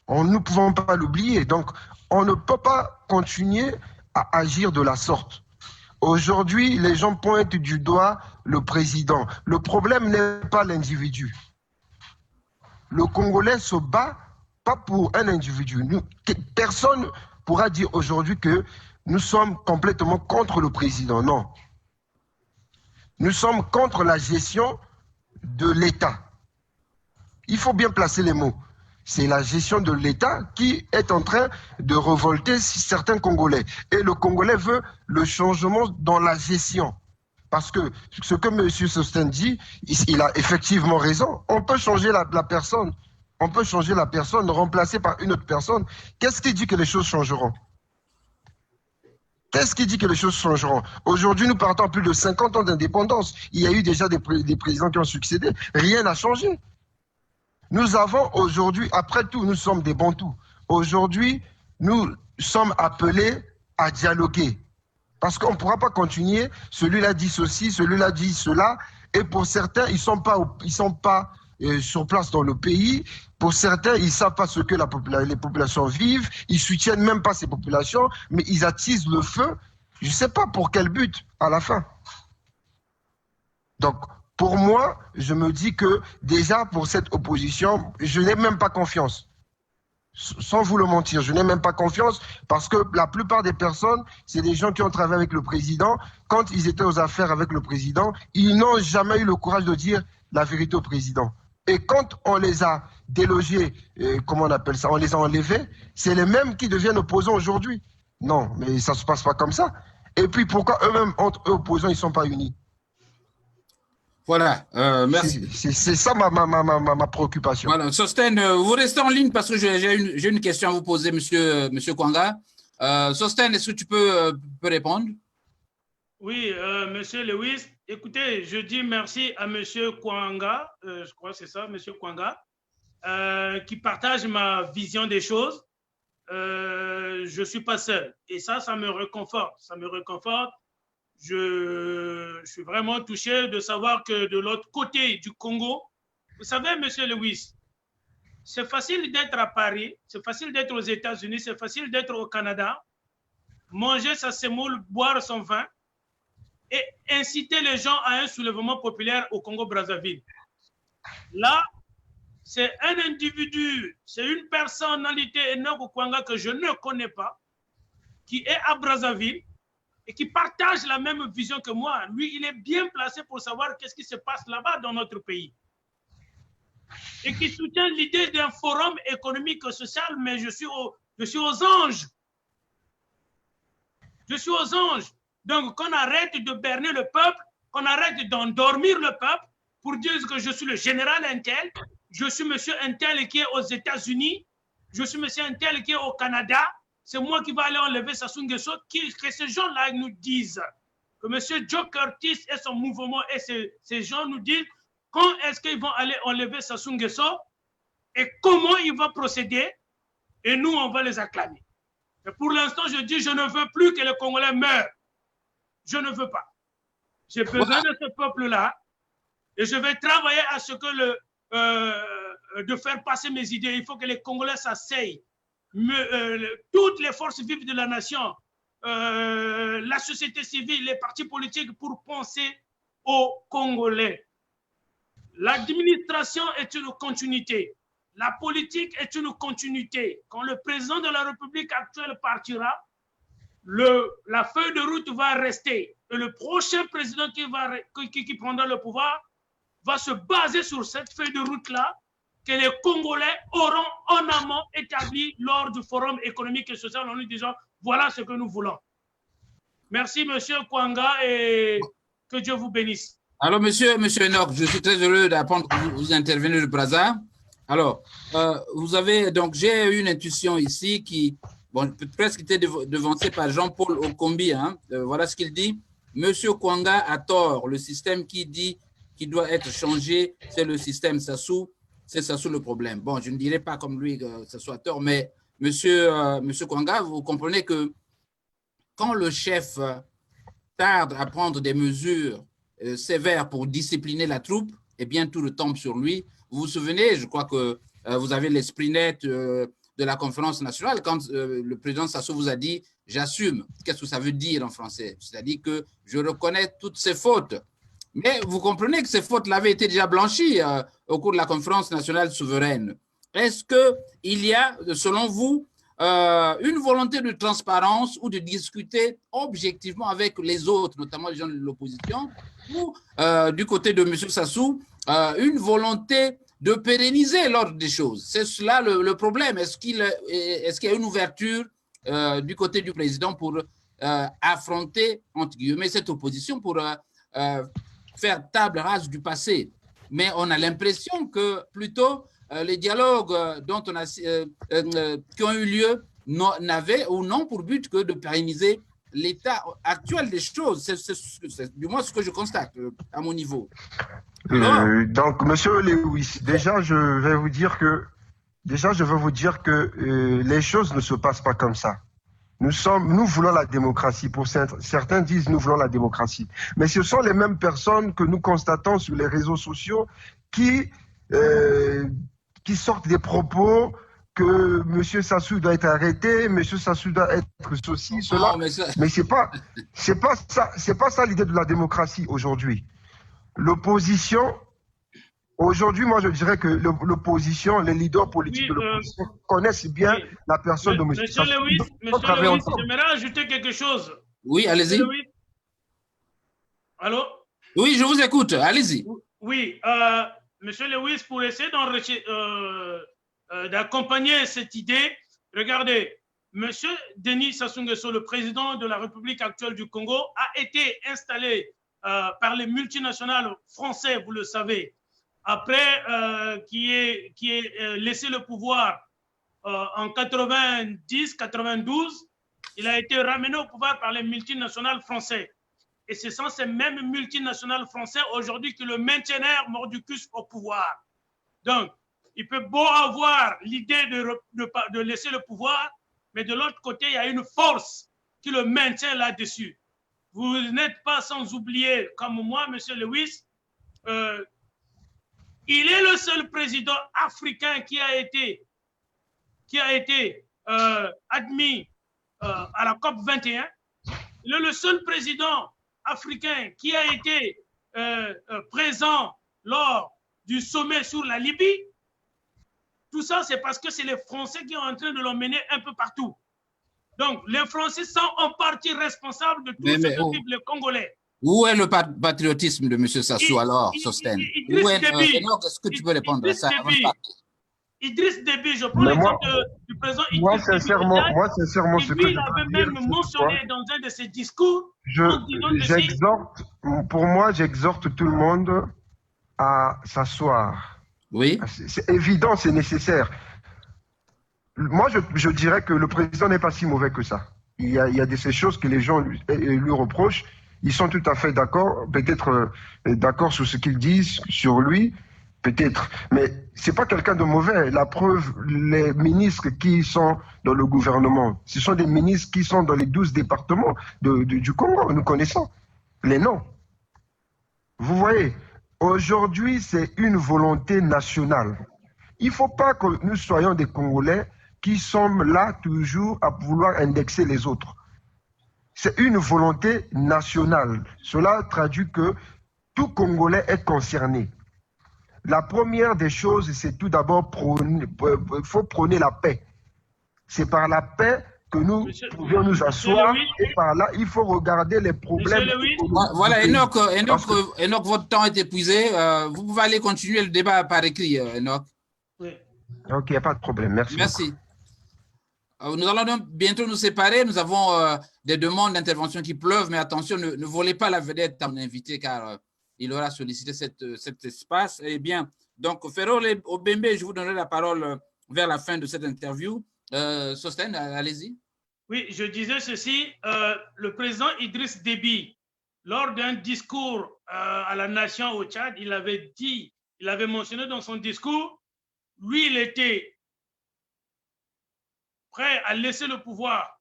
Nous ne pouvons pas l'oublier. Donc, on ne peut pas continuer à agir de la sorte. Aujourd'hui, les gens pointent du doigt le président. Le problème n'est pas l'individu. Le Congolais se bat pas pour un individu. Personne pourra dire aujourd'hui que nous sommes complètement contre le président. Non. Nous sommes contre la gestion de l'État. Il faut bien placer les mots. C'est la gestion de l'État qui est en train de révolter certains Congolais. Et le Congolais veut le changement dans la gestion. Parce que ce que M. Sosten dit, il a effectivement raison. On peut changer la personne. On peut changer la personne, remplacer par une autre personne. Qu'est-ce qui dit que les choses changeront? Qu'est-ce qui dit que les choses changeront? Aujourd'hui, nous partons à plus de 50 ans d'indépendance. Il y a eu déjà des présidents qui ont succédé. Rien n'a changé. Nous avons aujourd'hui, après tout, nous sommes des Bantous. Aujourd'hui, nous sommes appelés à dialoguer. Parce qu'on ne pourra pas continuer, celui-là dit ceci, celui-là dit cela. Et pour certains, ils ne sont pas sur place dans le pays. Pour certains, ils ne savent pas ce que les populations vivent. Ils ne soutiennent même pas ces populations, mais ils attisent le feu. Je ne sais pas pour quel but, à la fin. Donc, pour moi, je me dis que déjà pour cette opposition, je n'ai même pas confiance. Sans vous le mentir, je n'ai même pas confiance parce que la plupart des personnes, c'est des gens qui ont travaillé avec le président. Quand ils étaient aux affaires avec le président, ils n'ont jamais eu le courage de dire la vérité au président. Et quand on les a délogés, comment on appelle ça, on les a enlevés, c'est les mêmes qui deviennent opposants aujourd'hui. Non, mais ça ne se passe pas comme ça. Et puis pourquoi eux-mêmes, entre eux opposants, ils ne sont pas unis? Voilà, merci. C'est ça ma préoccupation. Voilà, Sosten, vous restez en ligne parce que j'ai une question à vous poser, monsieur Kwanga. Sosten, est-ce que tu peux répondre? Oui, monsieur Lewis, écoutez, je dis merci à monsieur Kwanga, je crois que c'est ça, monsieur Kwanga, qui partage ma vision des choses. Je ne suis pas seul. Et ça me réconforte. Ça me réconforte. Je suis vraiment touché de savoir que de l'autre côté du Congo, vous savez, monsieur Lewis, c'est facile d'être à Paris, c'est facile d'être aux États-Unis, c'est facile d'être au Canada, manger sa semoule, boire son vin et inciter les gens à un soulèvement populaire au Congo-Brazzaville. Là, c'est un individu, c'est une personnalité, Enoch Kwanga, que je ne connais pas, qui est à Brazzaville, et qui partage la même vision que moi. Lui, il est bien placé pour savoir qu'est-ce qui se passe là-bas dans notre pays. Et qui soutient l'idée d'un forum économique et social, mais je suis aux anges. Je suis aux anges. Donc, qu'on arrête de berner le peuple, qu'on arrête d'endormir le peuple pour dire que je suis le général Intel, je suis monsieur Intel qui est aux États-Unis, je suis monsieur Intel qui est au Canada, c'est moi qui vais aller enlever Sassou Nguesso, que ces gens-là nous disent, que M. Joe Curtis et son mouvement et ces gens nous disent quand est-ce qu'ils vont aller enlever Sassou Nguesso et comment il va procéder, et nous, on va les acclamer. Et pour l'instant, je dis, je ne veux plus que les Congolais meurent. Je ne veux pas. J'ai besoin de ce peuple-là et je vais travailler à ce que de faire passer mes idées. Il faut que les Congolais s'asseyent. Toutes les forces vives de la nation, la société civile, les partis politiques pour penser aux Congolais. L'administration est une continuité. La politique est une continuité. Quand le président de la République actuelle partira, la feuille de route va rester. Et le prochain président qui prendra le pouvoir va se baser sur cette feuille de route-là que les Congolais auront en amont établi lors du Forum économique et social en nous disant voilà ce que nous voulons. Merci, monsieur Kwanga, et que Dieu vous bénisse. Alors, monsieur Enoch, je suis très heureux d'apprendre que vous intervenez de Brazza. Alors, vous avez, donc, j'ai une intuition ici qui, bon, presque été devancée par Jean-Paul Okombi. Hein. Voilà ce qu'il dit. Monsieur Kwanga a tort. Le système qui dit qu'il doit être changé, c'est le système Sassou. C'est Sassou le problème. Bon, je ne dirais pas comme lui que ce soit tort, mais monsieur Kwanga, vous comprenez que quand le chef tarde à prendre des mesures sévères pour discipliner la troupe, eh bien, tout retombe sur lui. Vous vous souvenez, je crois que vous avez l'esprit net de la conférence nationale quand le président Sassou vous a dit « j'assume ». Qu'est-ce que ça veut dire en français? C'est-à-dire que je reconnais toutes ces fautes. Mais vous comprenez que ces fautes avaient été déjà blanchies au cours de la conférence nationale souveraine. Est-ce qu'il y a, selon vous, une volonté de transparence ou de discuter objectivement avec les autres, notamment les gens de l'opposition, ou du côté de M. Sassou, une volonté de pérenniser l'ordre des choses? C'est cela le problème. Est-ce qu'il y a une ouverture du côté du président pour affronter, entre guillemets, cette opposition, pour faire table rase du passé? Mais on a l'impression que plutôt les dialogues qui ont eu lieu n'avaient ou non pour but que de pérenniser l'état actuel des choses. C'est du moins ce que je constate à mon niveau. Donc, monsieur Lewis, déjà, je veux vous dire que les choses ne se passent pas comme ça. Nous voulons la démocratie. Pour certains disent nous voulons la démocratie. Mais ce sont les mêmes personnes que nous constatons sur les réseaux sociaux qui sortent des propos que M. Sassou doit être arrêté, M. Sassou doit être ceci, cela. Mais c'est pas ça l'idée de la démocratie aujourd'hui. L'opposition, aujourd'hui, moi je dirais que l'opposition, les leaders politiques de l'opposition connaissent bien la personne de M. Sassou. Monsieur Lewis, j'aimerais ajouter quelque chose. Oui, allez-y. Allô? Oui, je vous écoute, allez-y. Oui, monsieur Lewis, pour essayer d'accompagner cette idée, regardez, monsieur Denis Sassou Nguesso, le président de la République actuelle du Congo, a été installé par les multinationales français, vous le savez, après qui est laissé le pouvoir en 90-92, il a été ramené au pouvoir par les multinationales français. Et ce sont ces mêmes multinationales français aujourd'hui qui le maintiennent mordicus au pouvoir. Donc, il peut beau avoir l'idée de laisser le pouvoir, mais de l'autre côté, il y a une force qui le maintient là-dessus. Vous n'êtes pas sans oublier, comme moi, M. Lewis, il est le seul président africain qui a été admis à la COP 21. Il est le seul président africain qui a été présent lors du sommet sur la Libye. Tout ça, c'est parce que c'est les Français qui sont en train de l'emmener un peu partout. Donc, les Français sont en partie responsables de tout ce que vivent les Congolais. Où est le patriotisme de M. Sassou alors, Sosten? Est-ce que tu peux répondre à ça? Idriss Déby, je prends l'exemple du président Idriss Déby. Moi, sincèrement, ce que il avait même mentionné dans un de ses discours. Pour moi, j'exhorte tout le monde à s'asseoir. Oui. C'est évident, c'est nécessaire. moi, je dirais que le président n'est pas si mauvais que ça. Il y a ces choses que les gens lui reprochent. Ils sont tout à fait d'accord, peut-être d'accord sur ce qu'ils disent sur lui, peut-être. Mais c'est pas quelqu'un de mauvais. La preuve, les ministres qui sont dans le gouvernement, ce sont des ministres qui sont dans les 12 départements du Congo. Nous connaissons les noms. Vous voyez, aujourd'hui, c'est une volonté nationale. Il ne faut pas que nous soyons des Congolais qui sommes là toujours à vouloir indexer les autres. C'est une volonté nationale. Cela traduit que tout Congolais est concerné. La première des choses, c'est tout d'abord, il faut prôner la paix. C'est par la paix que nous pouvons nous asseoir et par là, il faut regarder les problèmes. Voilà, Enoch, votre temps est épuisé. Vous pouvez aller continuer le débat par écrit, Enoch. Oui. Ok, il n'y a pas de problème. Merci. Merci. Nous allons donc bientôt nous séparer. Nous avons des demandes d'intervention qui pleuvent, mais attention, ne volez pas la vedette à mon invité car il aura sollicité cet espace. Eh bien, donc, Ferrol Obembe, je vous donnerai la parole vers la fin de cette interview. Sostène, allez-y. Oui, je disais ceci. Le président Idriss Déby, lors d'un discours à la nation au Tchad, il avait mentionné dans son discours, lui, il était prêt à laisser le pouvoir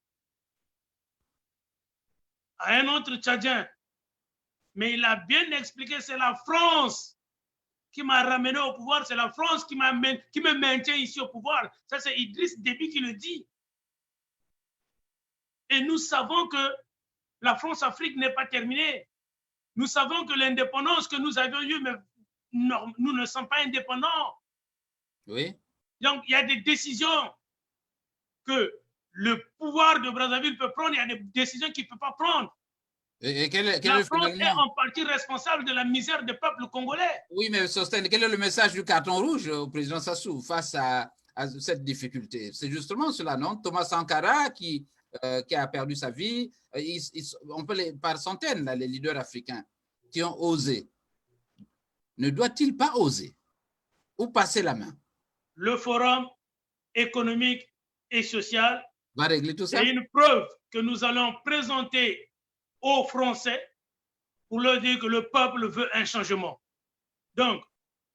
à un autre Tchadien. Mais il a bien expliqué, c'est la France qui m'a ramené au pouvoir, c'est la France qui me maintient ici au pouvoir. Ça, c'est Idriss Déby qui le dit. Et nous savons que la France-Afrique n'est pas terminée. Nous savons que l'indépendance que nous avions eue, mais non, nous ne sommes pas indépendants. Oui. Donc, il y a des décisions que le pouvoir de Brazzaville peut prendre, il y a des décisions qu'il ne peut pas prendre. La France est en partie responsable de la misère des peuples congolais. Oui, mais Sostène, quel est le message du carton rouge au président Sassou face à cette difficulté? C'est justement cela, non? Thomas Sankara qui a perdu sa vie, on peut par centaines, là, les leaders africains qui ont osé. Ne doit-il pas oser ou passer la main? Le forum économique et social va régler tout ça. C'est une preuve que nous allons présenter aux Français pour leur dire que le peuple veut un changement. Donc,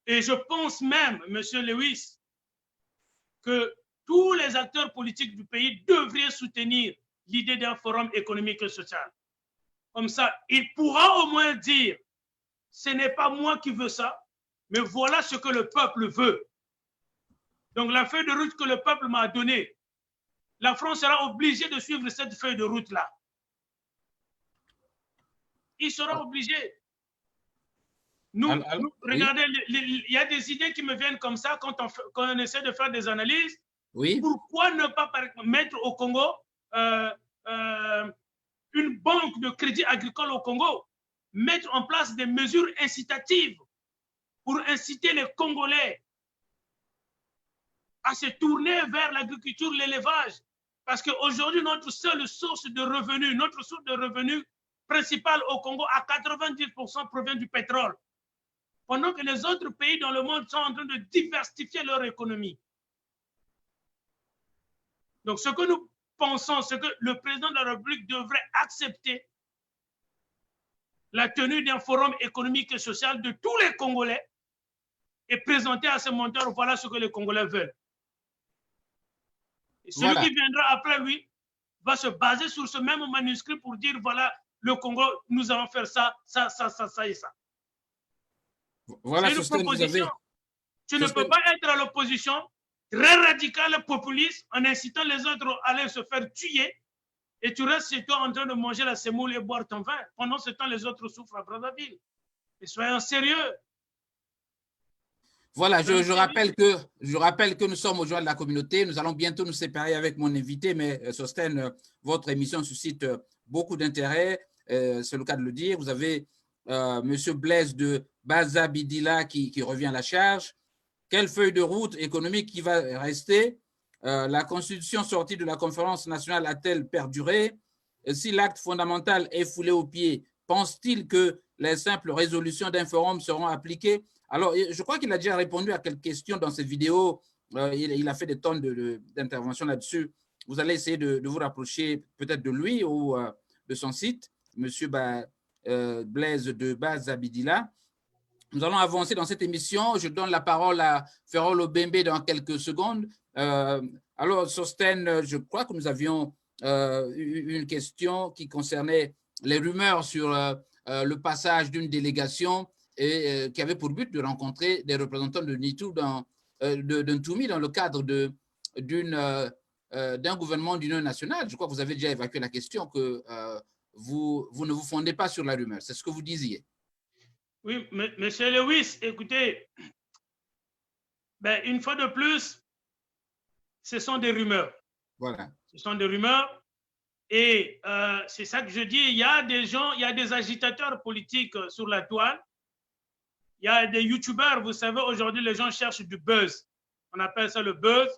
et je pense même, M. Lewis, que tous les acteurs politiques du pays devraient soutenir l'idée d'un forum économique et social. Comme ça, il pourra au moins dire, ce n'est pas moi qui veux ça, mais voilà ce que le peuple veut. Donc, la feuille de route que le peuple m'a donnée, la France sera obligée de suivre cette feuille de route-là. Il sera obligé. Regardez, il y a des idées qui me viennent comme ça quand on essaie de faire des analyses. Oui. Pourquoi ne pas mettre au Congo une banque de crédit agricole au Congo, mettre en place des mesures incitatives pour inciter les Congolais à se tourner vers l'agriculture, l'élevage. Parce qu'aujourd'hui, notre seule source de revenus, principale au Congo, à 90% provient du pétrole. Pendant que les autres pays dans le monde sont en train de diversifier leur économie. Donc, ce que nous pensons, c'est que le président de la République devrait accepter la tenue d'un forum économique et social de tous les Congolais et présenter à ces monteurs, voilà ce que les Congolais veulent. Et celui qui viendra après lui va se baser sur ce même manuscrit pour dire, voilà, le Congo, nous allons faire ça, ça, ça, ça, ça et ça. Voilà, c'est une proposition. Tu ne peux pas être à l'opposition, très radical, populiste, en incitant les autres à aller se faire tuer, et tu restes chez toi en train de manger la semoule et boire ton vin. Pendant ce temps, les autres souffrent à Brazzaville. Et soyons sérieux. Voilà, je rappelle que nous sommes au jour de la communauté. Nous allons bientôt nous séparer avec mon invité, mais Sostène, votre émission suscite beaucoup d'intérêt. C'est le cas de le dire. Vous avez M. Blaise de Bazabidila qui revient à la charge. Quelle feuille de route économique qui va rester? La constitution sortie de la conférence nationale a-t-elle perduré? Si l'acte fondamental est foulé aux pieds, pense-t-il que les simples résolutions d'un forum seront appliquées? Alors, je crois qu'il a déjà répondu à quelques questions dans cette vidéo il a fait des tonnes d'interventions là-dessus. Vous allez essayer de vous rapprocher peut-être de lui ou de son site, M. Blaise de Bazabidila. Nous allons avancer dans cette émission. Je donne la parole à Ferrol Obembe dans quelques secondes. Alors, Sostène, je crois que nous avions une question qui concernait les rumeurs sur le passage d'une délégation et qui avait pour but de rencontrer des représentants de Nitu d'Ntoumi dans le cadre d'un gouvernement d'union nationale. Je crois que vous avez déjà évacué la question, que vous ne vous fondez pas sur la rumeur. C'est ce que vous disiez. Oui, monsieur Lewis, écoutez, ben, une fois de plus, ce sont des rumeurs. Voilà. Ce sont des rumeurs. Et c'est ça que je dis, il y a des gens, il y a des agitateurs politiques sur la toile. Il y a des youtubeurs, vous savez, aujourd'hui, les gens cherchent du buzz. On appelle ça le buzz.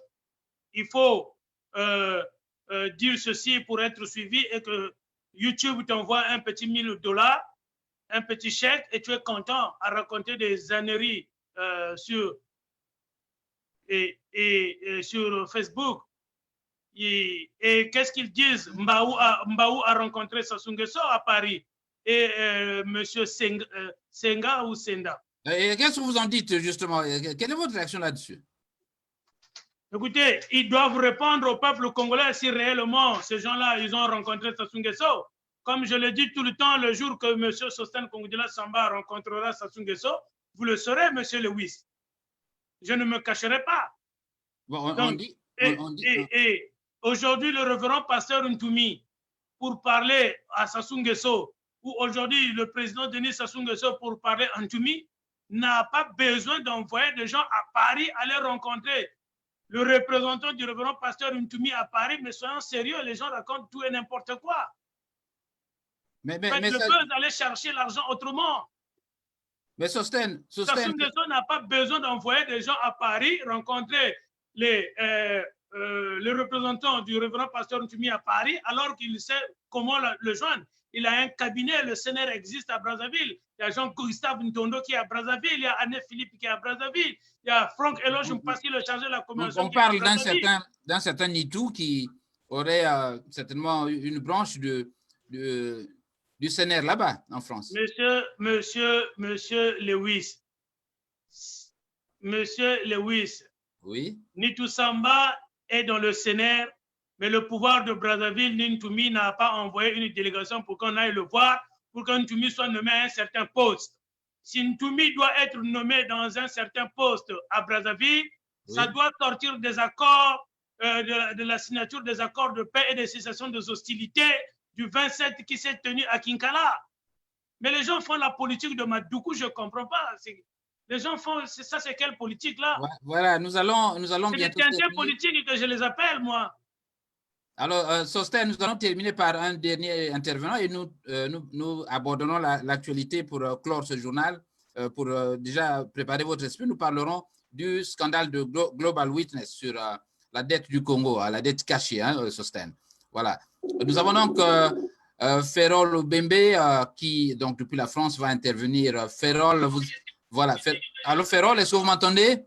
Il faut dire ceci pour être suivi et que YouTube t'envoie un petit $1000, un petit chèque, et tu es content à raconter des âneries sur Facebook. Et qu'est-ce qu'ils disent? Mbaou a rencontré Sassou Nguesso à Paris et monsieur Senga ou Senda. Qu'est-ce que vous en dites justement? Quelle est votre réaction là-dessus? Écoutez, ils doivent répondre au peuple congolais si réellement ces gens-là, ils ont rencontré Sassou Nguesso. Comme je le dis tout le temps, le jour que M. Sostène Congo-Dila Samba rencontrera Sassou Nguesso, vous le saurez, M. Lewis. Je ne me cacherai pas. Bon, Donc, et aujourd'hui, le révérend pasteur Ntoumi, pour parler à Sassou Nguesso, ou aujourd'hui le président Denis Sassou Nguesso pour parler à Ntoumi, n'a pas besoin d'envoyer des gens à Paris aller rencontrer le représentant du révérend pasteur Ntoumi à Paris. Mais soyons sérieux, les gens racontent tout et n'importe quoi. Mais peuvent aller chercher l'argent autrement. Mais Sostène, Sassou Nguesso n'a pas besoin d'envoyer des gens à Paris rencontrer le représentant du révérend pasteur Ntoumi à Paris, alors qu'il sait comment le joindre. Il a un cabinet, le CNR existe à Brazzaville. Il y a Jean-Gustave Ntondo qui est à Brazzaville, il y a Anne-Philippe qui est à Brazzaville, il y a Franck Eloge Mpassi, le chargé de la communication. On parle d'un certain Nitu qui aurait certainement une branche du CNR là-bas, en France. Monsieur Lewis. Monsieur Lewis. Oui. Nitu Samba est dans le CNR, mais le pouvoir de Brazzaville, Ntoumi n'a pas envoyé une délégation pour qu'on aille le voir, pour que Ntoumi soit nommé à un certain poste. Si Ntoumi doit être nommé dans un certain poste à Brazzaville, oui, ça doit sortir des accords, de la signature des accords de paix et de cessation des hostilités du 27 qui s'est tenu à Kinkala. Mais les gens font la politique de Madoukou, je ne comprends pas. Les gens font, ça c'est quelle politique là? Voilà, nous allons bientôt. C'est des teintés politiques que je les appelle, moi. Alors, Sostène, nous allons terminer par un dernier intervenant et nous aborderons l'actualité pour clore ce journal. Pour déjà préparer votre esprit, nous parlerons du scandale de Global Witness sur la dette du Congo, la dette cachée, hein, Sostène. Voilà. Nous avons donc Ferrol Obembe qui, donc, depuis la France, va intervenir. Ferrol, voilà. Allô, Ferrol, est-ce que vous m'entendez?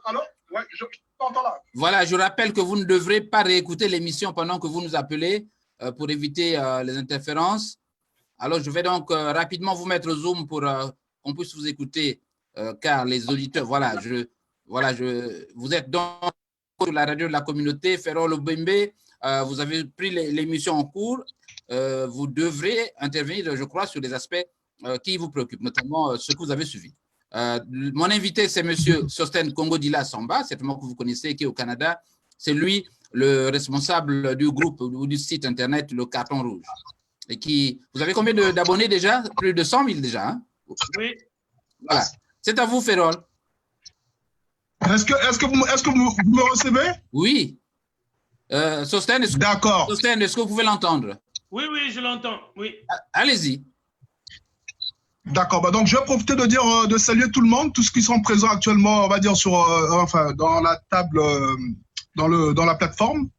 Allô? Oui, je t'entends là. Voilà, je rappelle que vous ne devrez pas réécouter l'émission pendant que vous nous appelez pour éviter les interférences. Alors, je vais donc rapidement vous mettre Zoom pour qu'on puisse vous écouter, car les auditeurs, vous êtes donc sur la radio de la communauté, Ferrol Obembe, vous avez pris l'émission en cours, vous devrez intervenir, je crois, sur des aspects qui vous préoccupent, notamment ce que vous avez suivi. Mon invité, c'est M. Sostène Congo-Dila Samba, certainement que vous connaissez, qui est au Canada. C'est lui le responsable du groupe ou du site internet Le Carton Rouge. Et qui, vous avez combien d'abonnés déjà? Plus de 100 000 déjà, hein? Oui. Voilà. C'est à vous, Ferrol. Est-ce que vous me recevez? Oui. Sostène, d'accord. Sostène, est-ce que vous pouvez l'entendre? Oui, je l'entends. Oui. Allez-y. D'accord, bah donc je vais profiter de saluer tout le monde, tous ceux qui sont présents actuellement, on va dire dans la table, dans la plateforme.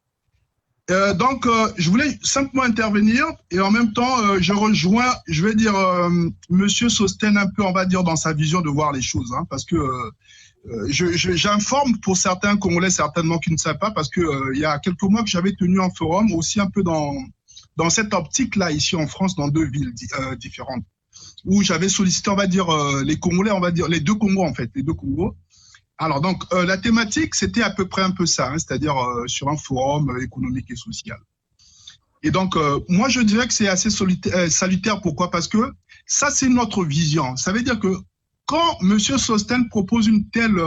Je voulais simplement intervenir et en même temps, je rejoins, je vais dire, Monsieur Sostène un peu, on va dire, dans sa vision de voir les choses, hein, parce que j'informe pour certains Congolais certainement qui ne savent pas, parce que il y a quelques mois que j'avais tenu un forum aussi un peu dans cette optique-là, ici en France, dans 2 villes différentes, où j'avais sollicité, on va dire, les Congolais, on va dire, les 2 Congos en fait, les 2 Congos. Alors, donc, la thématique, c'était à peu près un peu ça, hein, c'est-à-dire sur un forum économique et social. Et donc, moi, je dirais que c'est assez salutaire. Pourquoi? Parce que ça, c'est notre vision. Ça veut dire que quand M. Sostène propose une telle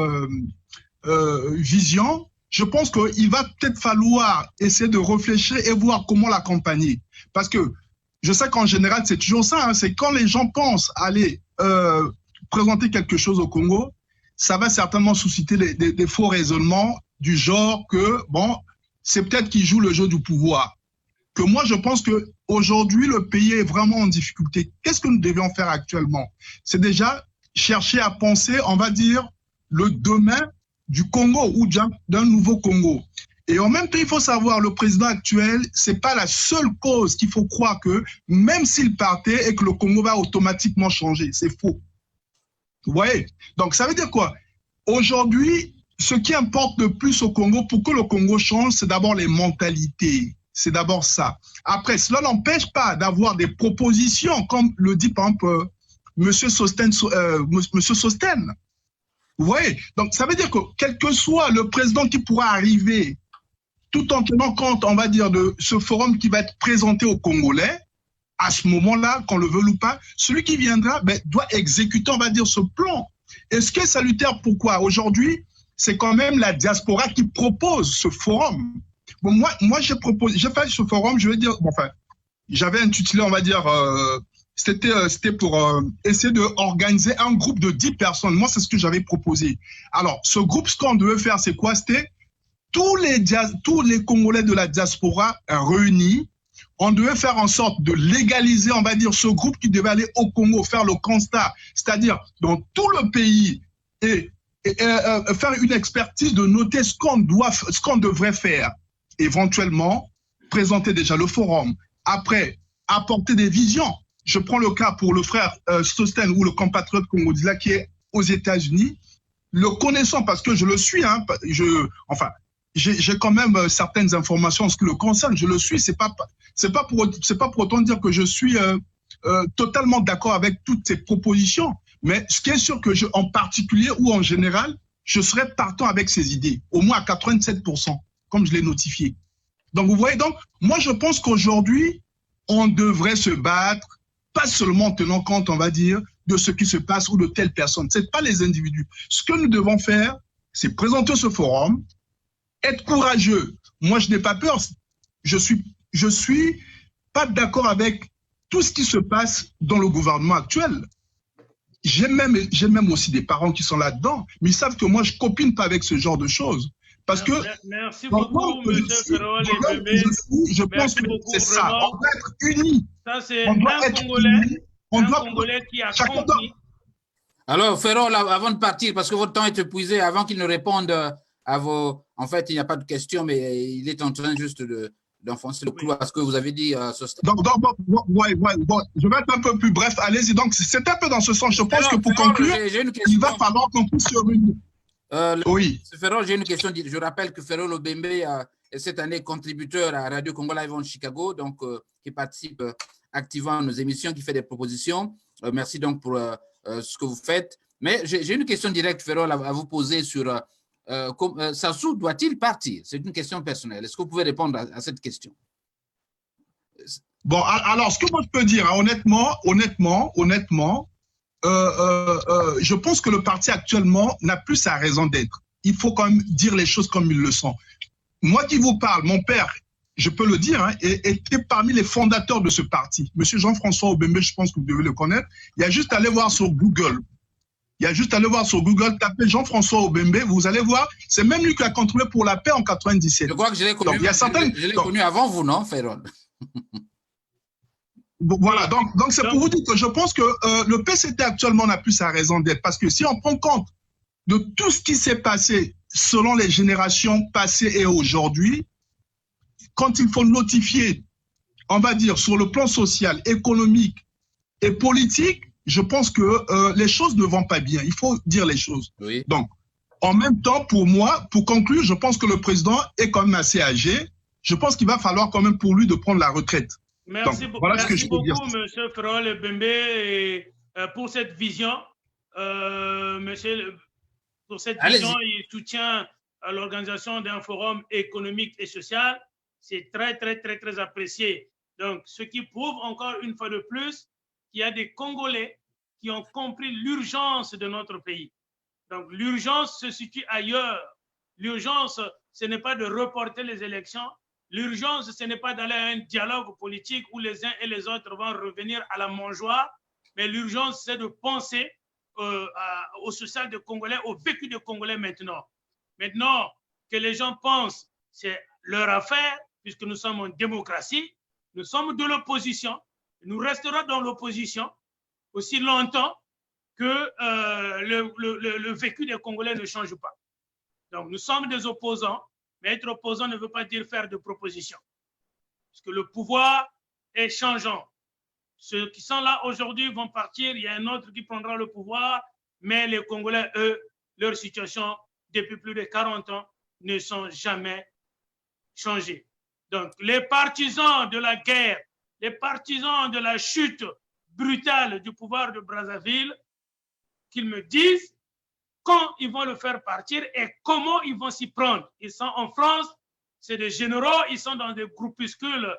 vision, je pense qu'il va peut-être falloir essayer de réfléchir et voir comment l'accompagner. Parce que je sais qu'en général, c'est toujours ça, hein, c'est quand les gens pensent aller présenter quelque chose au Congo, ça va certainement susciter des faux raisonnements du genre que, bon, c'est peut-être qu'ils jouent le jeu du pouvoir. Que moi, je pense qu'aujourd'hui, le pays est vraiment en difficulté. Qu'est-ce que nous devions faire actuellement? C'est déjà chercher à penser, on va dire, le demain du Congo ou d'un nouveau Congo. Et en même temps, il faut savoir, le président actuel, c'est pas la seule cause qu'il faut croire que, même s'il partait et que le Congo va automatiquement changer. C'est faux. Vous voyez? Donc, ça veut dire quoi? Aujourd'hui, ce qui importe le plus au Congo, pour que le Congo change, c'est d'abord les mentalités. C'est d'abord ça. Après, cela n'empêche pas d'avoir des propositions, comme le dit par exemple M. Sostène. Vous voyez? Donc, ça veut dire que quel que soit le président qui pourra arriver, tout en tenant compte, on va dire, de ce forum qui va être présenté aux Congolais, à ce moment-là, qu'on le veuille ou pas, celui qui viendra doit exécuter, on va dire, ce plan. Et ce qui est salutaire, pourquoi? Aujourd'hui, c'est quand même la diaspora qui propose ce forum. Bon, moi j'ai fait ce forum, je vais dire, bon, enfin, j'avais intitulé, on va dire, c'était pour essayer d'organiser un groupe de 10 personnes. Moi, c'est ce que j'avais proposé. Alors, ce groupe, ce qu'on devait faire, c'est quoi? C'était tous les Congolais de la diaspora réunis. On devait faire en sorte de légaliser, on va dire, ce groupe qui devait aller au Congo, faire le constat, c'est-à-dire dans tout le pays, et faire une expertise de noter ce qu'on devrait faire. Éventuellement, présenter déjà le forum. Après, apporter des visions. Je prends le cas pour le frère Sostène ou le compatriote Congo-Dila qui est aux États-Unis. Le connaissant, parce que je le suis, hein, j'ai quand même certaines informations en ce qui le concerne, je le suis, c'est pas pour autant dire que je suis totalement d'accord avec toutes ces propositions, mais ce qui est sûr que en particulier ou en général, je serais partant avec ces idées, au moins à 87%, comme je l'ai notifié. Donc vous voyez, donc moi je pense qu'aujourd'hui, on devrait se battre, pas seulement en tenant compte, on va dire, de ce qui se passe ou de telle personne, c'est pas les individus. Ce que nous devons faire, c'est présenter ce forum, être courageux. Moi, je n'ai pas peur. Je suis pas d'accord avec tout ce qui se passe dans le gouvernement actuel. J'ai même aussi des parents qui sont là-dedans, mais ils savent que moi, je copine pas avec ce genre de choses. Parce que merci beaucoup, M. Ferro Lebembe. Je pense que c'est ça. On doit être unis. Ça, c'est un Congolais qui a compris. Alors, Ferro, avant de partir, parce que votre temps est épuisé, avant qu'il ne réponde à vos... En fait, il n'y a pas de question, mais il est en train juste d'enfoncer le clou à ce que vous avez dit. Donc, je vais être un peu plus bref. Allez-y. Donc, c'est un peu dans ce sens. Je pense que pour conclure, il va falloir qu'on puisse se réunir. Oui. Ferro, j'ai une question. Je rappelle que Ferro Lebembe est cette année contributeur à Radio Congo Live en Chicago, donc qui participe activement à nos émissions, qui fait des propositions. Merci donc pour ce que vous faites. Mais j'ai une question directe, Ferro, à vous poser sur... Sassou doit-il partir? C'est une question personnelle. Est-ce que vous pouvez répondre à cette question? Bon, alors, ce que moi je peux dire, hein, honnêtement, je pense que le parti actuellement n'a plus sa raison d'être. Il faut quand même dire les choses comme ils le sont. Moi qui vous parle, mon père, je peux le dire, hein, était parmi les fondateurs de ce parti. Monsieur Jean-François Obembe, je pense que vous devez le connaître. Il y a juste à aller voir sur Google. Tapez Jean-François Obembe, vous allez voir, c'est même lui qui a contribué pour la paix en 97. Je crois que je l'ai connu, je l'ai connu avant vous, non, Ferro? Voilà, donc c'est pour vous dire que je pense que le PCT actuellement n'a plus sa raison d'être, parce que si on prend compte de tout ce qui s'est passé selon les générations passées et aujourd'hui, quand il faut notifier, on va dire, sur le plan social, économique et politique, je pense que les choses ne vont pas bien. Il faut dire les choses. Oui. Donc, en même temps, pour moi, pour conclure, je pense que le président est quand même assez âgé. Je pense qu'il va falloir quand même pour lui de prendre la retraite. Merci, voilà merci beaucoup, M. Ferrol Bembe, pour cette vision. Monsieur, pour cette vision et soutien à l'organisation d'un forum économique et social. C'est très, très, très, très apprécié. Donc, ce qui prouve encore une fois de plus qu'il y a des Congolais qui ont compris l'urgence de notre pays. Donc, l'urgence se situe ailleurs. L'urgence, ce n'est pas de reporter les élections. L'urgence, ce n'est pas d'aller à un dialogue politique où les uns et les autres vont revenir à la mangeoire, mais l'urgence, c'est de penser au social des Congolais, au vécu des Congolais maintenant. Maintenant, que les gens pensent, c'est leur affaire, puisque nous sommes en démocratie, nous sommes de l'opposition, nous resterons dans l'opposition aussi longtemps que le vécu des Congolais ne change pas. Donc, nous sommes des opposants, mais être opposant ne veut pas dire faire de propositions. Parce que le pouvoir est changeant. Ceux qui sont là aujourd'hui vont partir, il y a un autre qui prendra le pouvoir, mais les Congolais, eux, leur situation, depuis plus de 40 ans, ne sont jamais changés. Donc, les partisans de la guerre, les partisans de la chute brutale du pouvoir de Brazzaville, qu'ils me disent quand ils vont le faire partir et comment ils vont s'y prendre. Ils sont en France, c'est des généraux, ils sont dans des groupuscules,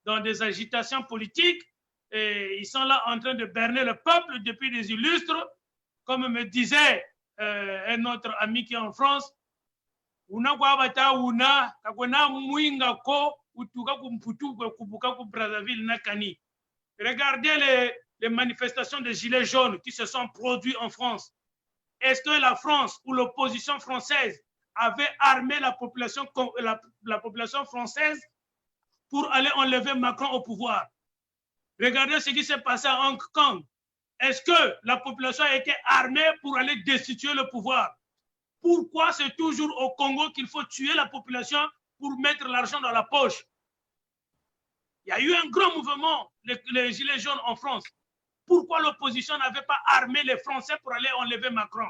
dans des agitations politiques, et ils sont là en train de berner le peuple depuis des illustres. Comme me disait un autre ami qui est en France, regardez les manifestations des Gilets jaunes qui se sont produites en France. Est-ce que la France ou l'opposition française avait armé la population française pour aller enlever Macron au pouvoir? Regardez ce qui s'est passé à Hong Kong. Est-ce que la population a été armée pour aller destituer le pouvoir? Pourquoi c'est toujours au Congo qu'il faut tuer la population pour mettre l'argent dans la poche? Il y a eu un grand mouvement, les Gilets jaunes en France. Pourquoi l'opposition n'avait pas armé les Français pour aller enlever Macron?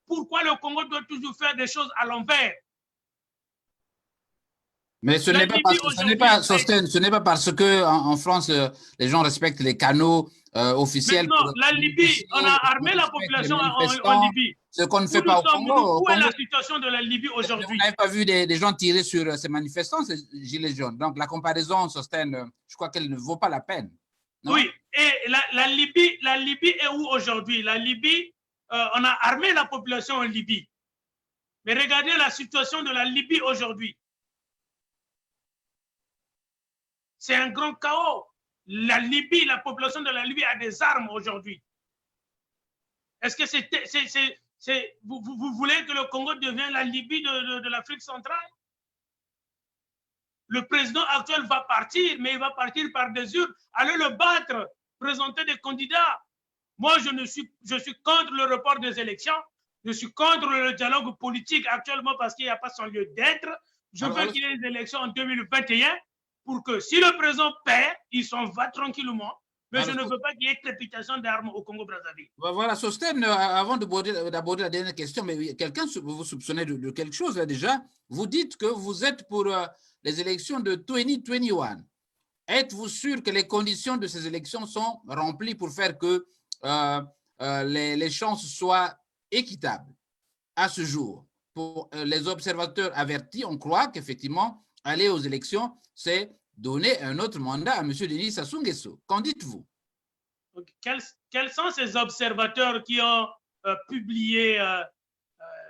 Pourquoi le Congo doit toujours faire des choses à l'envers? Mais ce n'est pas parce que en France, les gens respectent les canaux officiels. Maintenant, la Libye, on a armé la population en Libye. Ce qu'on ne fait pas au Congo. Où est la situation de la Libye aujourd'hui? Vous n'avez pas vu des gens tirer sur ces manifestants, ces gilets jaunes. Donc la comparaison, Sostène, je crois qu'elle ne vaut pas la peine. Non? Oui, et la Libye est où aujourd'hui? La Libye, on a armé la population en Libye. Mais regardez la situation de la Libye aujourd'hui. C'est un grand chaos. La Libye, la population de la Libye a des armes aujourd'hui. Est-ce que vous voulez que le Congo devienne la Libye de l'Afrique centrale? Le président actuel va partir, mais il va partir par des urnes. Allez le battre, présenter des candidats. Moi, je suis contre le report des élections. Je suis contre le dialogue politique actuellement parce qu'il n'y a pas son lieu d'être. Je veux qu'il y ait des élections en 2021 pour que si le président perd, il s'en va tranquillement. Mais je ne veux pas qu'il y ait crépitation d'armes au Congo-Brazzaville. Voilà, Sostène, avant d'aborder la dernière question, mais quelqu'un vous soupçonnez de quelque chose là déjà. Vous dites que vous êtes pour les élections de 2021. Êtes-vous sûr que les conditions de ces élections sont remplies pour faire que les chances soient équitables à ce jour? Pour les observateurs avertis, on croit qu'effectivement, aller aux élections, c'est donner un autre mandat à M. Denis Sassou Nguesso. Qu'en dites-vous? Quels sont ces observateurs qui ont publié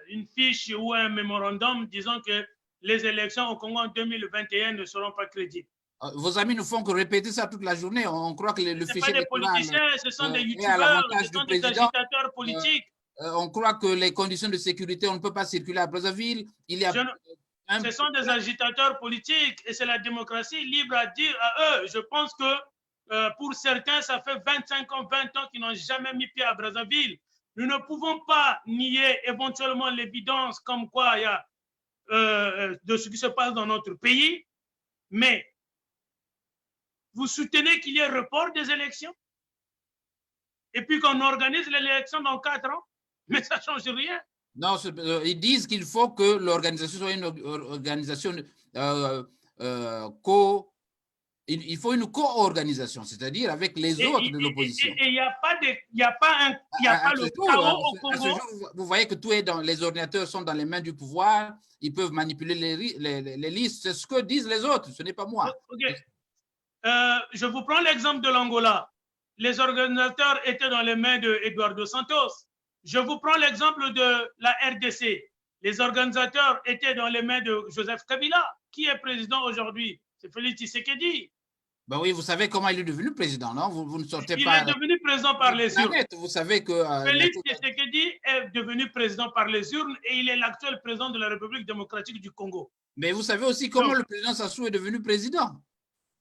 une fiche ou un mémorandum disant que les élections au Congo en 2021 ne seront pas crédibles? Vos amis ne font que répéter ça toute la journée. On croit que le fichier des politiciens, ce sont des youtubeurs, ce sont des agitateurs politiques. On croit que les conditions de sécurité, on ne peut pas circuler à Brazzaville. Ce sont des agitateurs politiques et c'est la démocratie libre à dire à eux. Je pense que pour certains, ça fait 25 ans, 20 ans qu'ils n'ont jamais mis pied à Brazzaville. Nous ne pouvons pas nier éventuellement l'évidence comme quoi il y a de ce qui se passe dans notre pays, mais vous soutenez qu'il y ait report des élections et puis qu'on organise l'élection dans 4 ans, mais ça ne change rien. Non, ils disent qu'il faut que l'organisation soit une organisation il faut une co-organisation, c'est-à-dire avec les autres de l'opposition. Et il n'y a pas le chaos au Congo. À ce jour, vous voyez que tout est dans les ordinateurs sont dans les mains du pouvoir, ils peuvent manipuler les listes, c'est ce que disent les autres, ce n'est pas moi. Okay. Je vous prends l'exemple de l'Angola. Les organisateurs étaient dans les mains de Eduardo Santos. Je vous prends l'exemple de la RDC. Les organisateurs étaient dans les mains de Joseph Kabila, qui est président aujourd'hui. C'est Félix Tshisekedi. Ben oui, vous savez comment il est devenu président, non? Vous ne sortez pas. Il est devenu président par les urnes. Vous savez que. Félix Tshisekedi est devenu président par les urnes et il est l'actuel président de la République démocratique du Congo. Mais vous savez aussi comment le président Sassou est devenu président.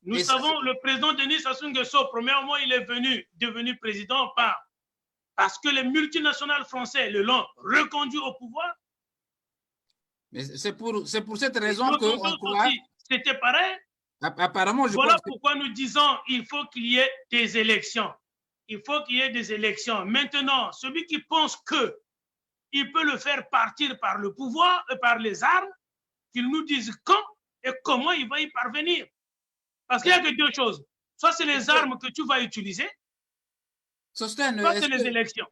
Nous savons, le président Denis Sassou Nguesso, premièrement, il est devenu président parce que les multinationales françaises le l'ont reconduit au pouvoir. Mais c'est pour cette raison qu'on croit. C'était pareil. Apparemment, voilà pourquoi nous disons qu'il faut qu'il y ait des élections. Il faut qu'il y ait des élections. Maintenant, celui qui pense qu'il peut le faire partir par le pouvoir et par les armes, qu'il nous dise quand et comment il va y parvenir. Parce qu'il n'y a que deux choses. Soit c'est les armes que tu vas utiliser, soit c'est les élections.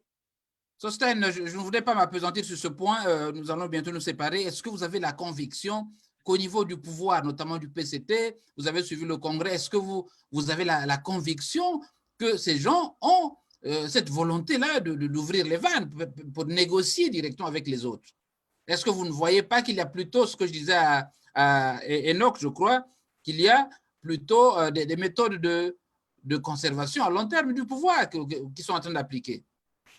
Sosten, je ne voudrais pas m'appesantir sur ce point. Nous allons bientôt nous séparer. Est-ce que vous avez la conviction qu'au niveau du pouvoir, notamment du PCT, vous avez suivi le Congrès, est-ce que vous avez la conviction que ces gens ont cette volonté-là d'ouvrir les vannes pour négocier directement avec les autres? Est-ce que vous ne voyez pas qu'il y a plutôt, ce que je disais à Enoch, je crois, qu'il y a plutôt des méthodes de conservation à long terme du pouvoir qui sont en train d'appliquer?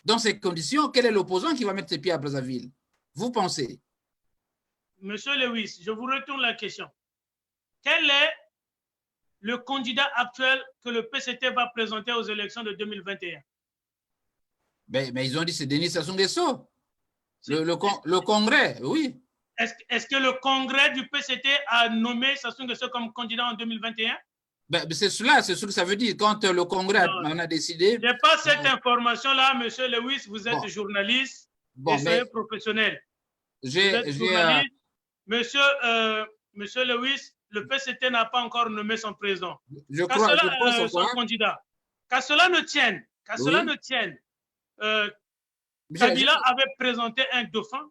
Dans ces conditions, quel est l'opposant qui va mettre ses pieds à Brazzaville? Vous pensez? Monsieur Lewis, je vous retourne la question. Quel est le candidat actuel que le PCT va présenter aux élections de 2021? Mais ils ont dit que c'est Denis Sassou Nguesso. Le Congrès, oui. Est-ce que le Congrès du PCT a nommé Sassou Nguesso comme candidat en 2021? C'est ce que ça veut dire. Quand le Congrès en a décidé… Je n'ai pas cette information-là, monsieur Lewis. Vous êtes journaliste et soyez professionnel. Monsieur Lewis, le PCT n'a pas encore nommé son président. Son candidat. Qu'à cela ne tienne, Kabila avait présenté un dauphin.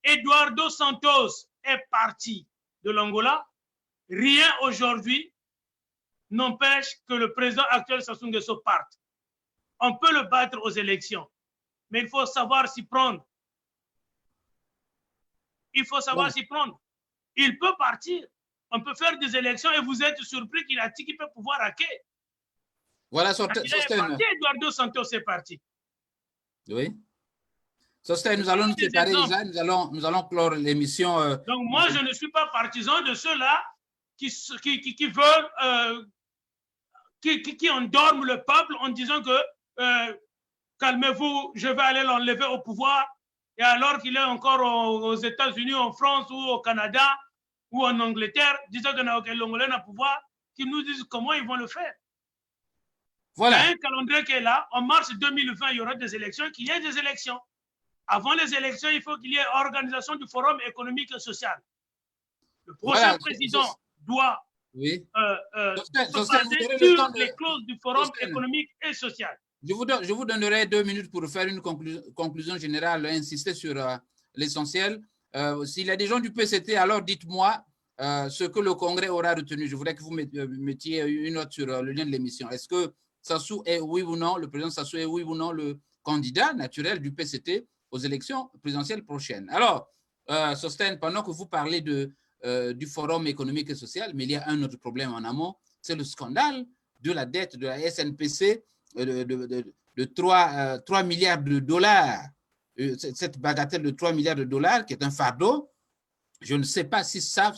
Eduardo Santos est parti de l'Angola. Rien aujourd'hui n'empêche que le président actuel Sassou Nguesso parte. On peut le battre aux élections, mais il faut savoir s'y prendre. Il faut savoir s'y prendre. Il peut partir. On peut faire des élections et vous êtes surpris qu'il a dit qu'il peut pouvoir hacker. Voilà, Eduardo Santos est parti. Oui. Sosten, nous allons nous séparer déjà. Nous allons clore l'émission. Donc, moi, je ne suis pas partisan de ceux-là qui veulent, qui endorment le peuple en disant que calmez-vous, je vais aller l'enlever au pouvoir. Et alors qu'il est encore aux États-Unis, en France ou au Canada ou en Angleterre, disant que l'Angolais n'a pouvoir, qu'ils nous disent comment ils vont le faire. Voilà. Il y a un calendrier qui est là. En mars 2020, il y aura des élections, qu'il y ait des élections. Avant les élections, il faut qu'il y ait organisation du Forum économique et social. Le prochain président doit se baser sur les clauses du Forum économique et social. Je vous donnerai 2 minutes pour faire une conclusion générale, insister sur l'essentiel. S'il y a des gens du PCT, alors dites-moi ce que le Congrès aura retenu. Je voudrais que vous mettiez une note sur le lien de l'émission. Est-ce que Sassou est oui ou non, le président Sassou est oui ou non le candidat naturel du PCT aux élections présidentielles prochaines? Alors, Sosten, pendant que vous parlez du Forum économique et social, mais il y a un autre problème en amont, c'est le scandale de la dette de la SNPC de 3 milliards de dollars. Cette bagatelle de 3 milliards de dollars qui est un fardeau. Je ne sais pas si ça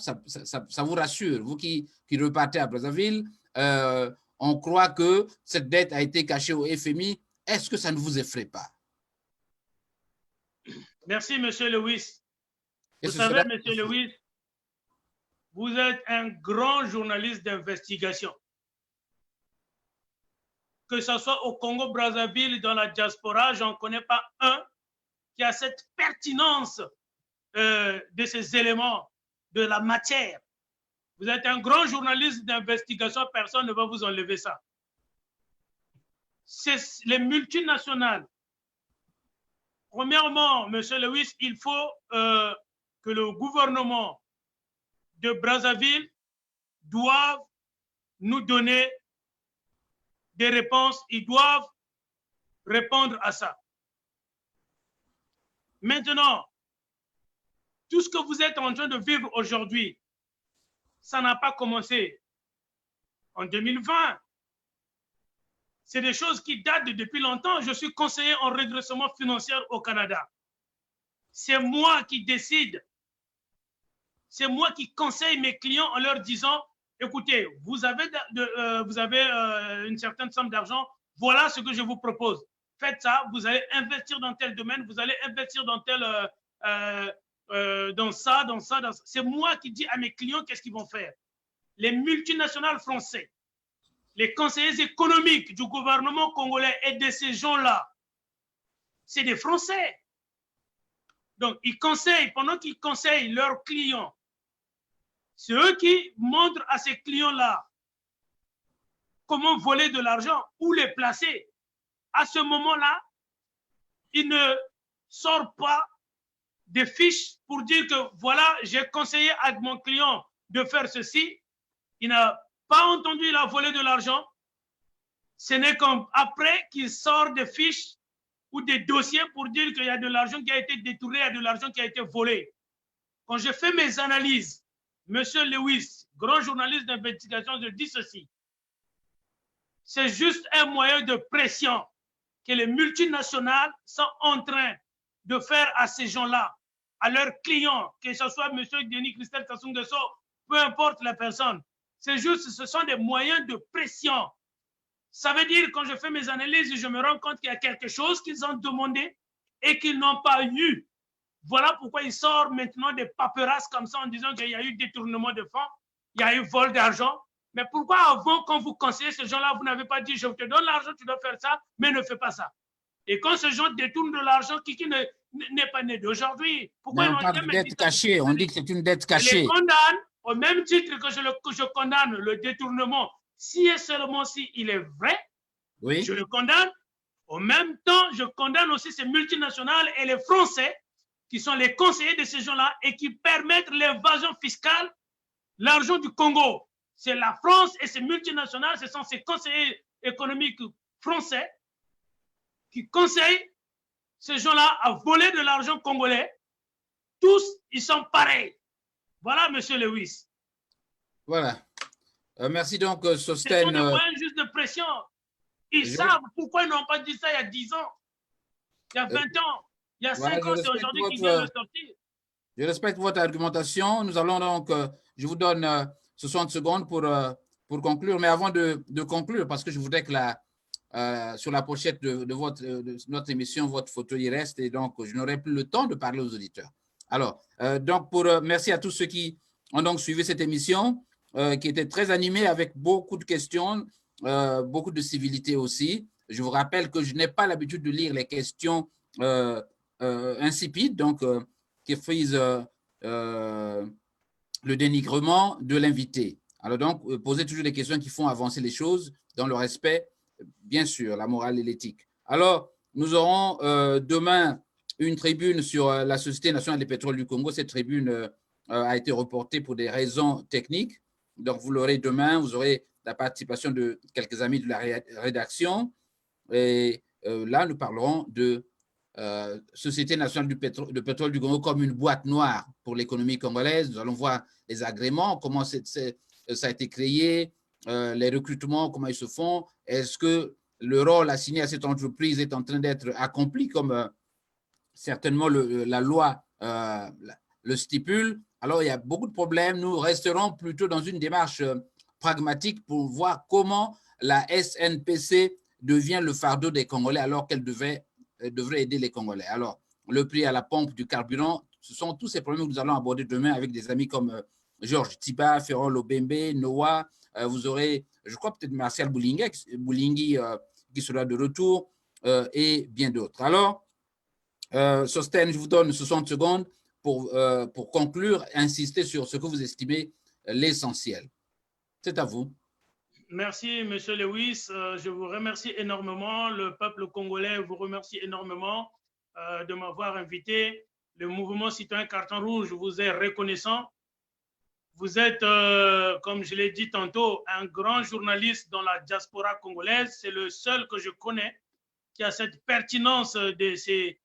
vous rassure. Vous qui repartez à Brazzaville, on croit que cette dette a été cachée au FMI. Est-ce que ça ne vous effraie pas? Merci, monsieur Lewis. Vous savez, monsieur Lewis, vous êtes un grand journaliste d'investigation. Que ce soit au Congo-Brazzaville, dans la diaspora, je n'en connais pas un qui a cette pertinence de ces éléments, de la matière. Vous êtes un grand journaliste d'investigation, personne ne va vous enlever ça. C'est les multinationales. Premièrement, M. Lewis, il faut que le gouvernement de Brazzaville doive nous donner des réponses. Ils doivent répondre à ça. Maintenant, tout ce que vous êtes en train de vivre aujourd'hui, ça n'a pas commencé en 2020. C'est des choses qui datent depuis longtemps. Je suis conseiller en redressement financier au Canada. C'est moi qui décide. C'est moi qui conseille mes clients en leur disant, écoutez, vous avez une certaine somme d'argent, voilà ce que je vous propose. Faites ça, vous allez investir dans tel domaine, vous allez investir dans tel, dans ça. C'est moi qui dis à mes clients qu'est-ce qu'ils vont faire. Les multinationales françaises, les conseillers économiques du gouvernement congolais et de ces gens-là, c'est des Français. Donc, ils conseillent, pendant qu'ils conseillent leurs clients, c'est eux qui montrent à ces clients-là comment voler de l'argent, où les placer. À ce moment-là, ils ne sortent pas des fiches pour dire que voilà, j'ai conseillé à mon client de faire ceci. Il n'a pas entendu, il a volé de l'argent. Ce n'est qu'après qu'il sort des fiches ou des dossiers pour dire qu'il y a de l'argent qui a été détourné, il y a de l'argent qui a été volé. Quand je fais mes analyses, Monsieur Lewis, grand journaliste d'investigation, je dis ceci. C'est juste un moyen de pression que les multinationales sont en train de faire à ces gens-là, à leurs clients, que ce soit M. Denis Christelle Sassou Nguesso, peu importe la personne. C'est juste, ce sont des moyens de pression. Ça veut dire, quand je fais mes analyses, je me rends compte qu'il y a quelque chose qu'ils ont demandé et qu'ils n'ont pas eu. Voilà pourquoi ils sortent maintenant des paperasses comme ça en disant qu'il y a eu détournement de fonds, il y a eu vol d'argent. Mais pourquoi avant, quand vous conseillez ces gens-là, vous n'avez pas dit, je te donne l'argent, tu dois faire ça, mais ne fais pas ça. Et quand ces gens détournent de l'argent, qui n'est pas né d'aujourd'hui, pourquoi on parle de dette cachée, on dit que c'est une dette cachée. Je les condamne au même titre que je condamne le détournement, si et seulement si il est vrai, oui. Je le condamne. Au même temps, je condamne aussi ces multinationales et les Français qui sont les conseillers de ces gens-là et qui permettent l'évasion fiscale, l'argent du Congo. C'est la France et ses multinationales, ce sont ces conseillers économiques français qui conseillent ces gens-là à voler de l'argent congolais. Tous, ils sont pareils. Voilà, Monsieur Lewis. Voilà. Merci donc, Sosten. Ce sont des moyens juste de pression. Ils savent pourquoi ils n'ont pas dit ça il y a 10 ans, il y a 20 ans, il y a 5 ans, c'est aujourd'hui qu'ils viennent de sortir. Je respecte votre argumentation. Nous allons donc, je vous donne 60 secondes pour conclure. Mais avant de conclure, parce que je voudrais que sur la pochette de notre émission, votre photo y reste et donc je n'aurai plus le temps de parler aux auditeurs. Alors, donc merci à tous ceux qui ont donc suivi cette émission qui était très animée avec beaucoup de questions, beaucoup de civilité aussi. Je vous rappelle que je n'ai pas l'habitude de lire les questions insipides, donc qui frisent le dénigrement de l'invité. Alors donc, posez toujours des questions qui font avancer les choses dans le respect, bien sûr, la morale et l'éthique. Alors, nous aurons demain une tribune sur la Société nationale des pétroles du Congo. Cette tribune a été reportée pour des raisons techniques. Donc, vous l'aurez demain. Vous aurez la participation de quelques amis de la rédaction. Et là, nous parlerons de Société nationale de pétrole du Congo comme une boîte noire pour l'économie congolaise. Nous allons voir les agréments, comment ça a été créé, les recrutements, comment ils se font. Est-ce que le rôle assigné à cette entreprise est en train d'être accompli comme certainement la loi le stipule? Alors, il y a beaucoup de problèmes. Nous resterons plutôt dans une démarche pragmatique pour voir comment la SNPC devient le fardeau des Congolais alors qu'elle devrait aider les Congolais. Alors, le prix à la pompe du carburant, ce sont tous ces problèmes que nous allons aborder demain avec des amis comme Georges Tiba, Ferrol Lobembe, Noah, vous aurez, je crois peut-être Martial Boulingui qui sera de retour, et bien d'autres. Alors, Sostène, je vous donne 60 secondes pour conclure, insister sur ce que vous estimez l'essentiel. C'est à vous. Merci, M. Lewis. Je vous remercie énormément. Le peuple congolais vous remercie énormément de m'avoir invité. Le mouvement citoyen Carton Rouge vous est reconnaissant. Vous êtes, comme je l'ai dit tantôt, un grand journaliste dans la diaspora congolaise. C'est le seul que je connais qui a cette pertinence de ces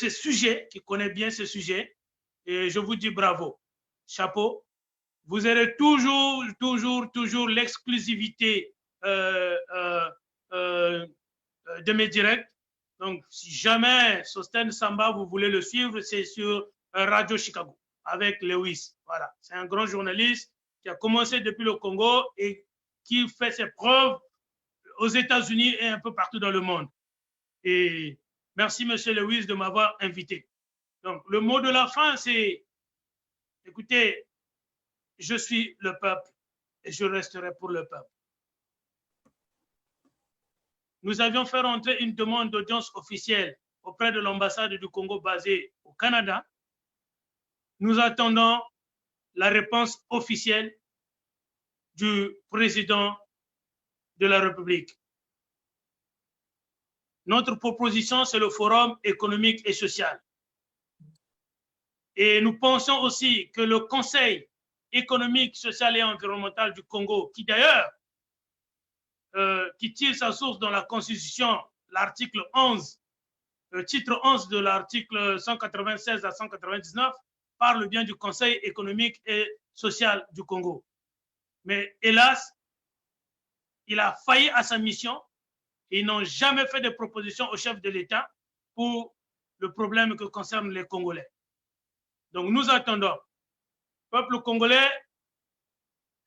sujets, qui connaît bien ces sujets. Et je vous dis bravo. Chapeau. Vous aurez toujours l'exclusivité de mes directs. Donc, si jamais Sostène Samba, vous voulez le suivre, c'est sur Radio Chicago avec Lewis. Voilà, c'est un grand journaliste qui a commencé depuis le Congo et qui fait ses preuves aux États-Unis et un peu partout dans le monde. Et merci, M. Lewis, de m'avoir invité. Donc, le mot de la fin, c'est, écoutez, je suis le peuple et je resterai pour le peuple. Nous avions fait rentrer une demande d'audience officielle auprès de l'ambassade du Congo basée au Canada. Nous attendons la réponse officielle du président de la République. Notre proposition, c'est le Forum économique et social. Et nous pensons aussi que le Conseil économique, social et environnemental du Congo, qui d'ailleurs, qui tire sa source dans la Constitution, l'article 11, le titre 11 de l'article 196 à 199, parle bien du Conseil économique et social du Congo. Mais hélas, il a failli à sa mission et ils n'ont jamais fait de proposition au chef de l'État pour le problème que concerne les Congolais. Donc nous attendons. Peuple congolais,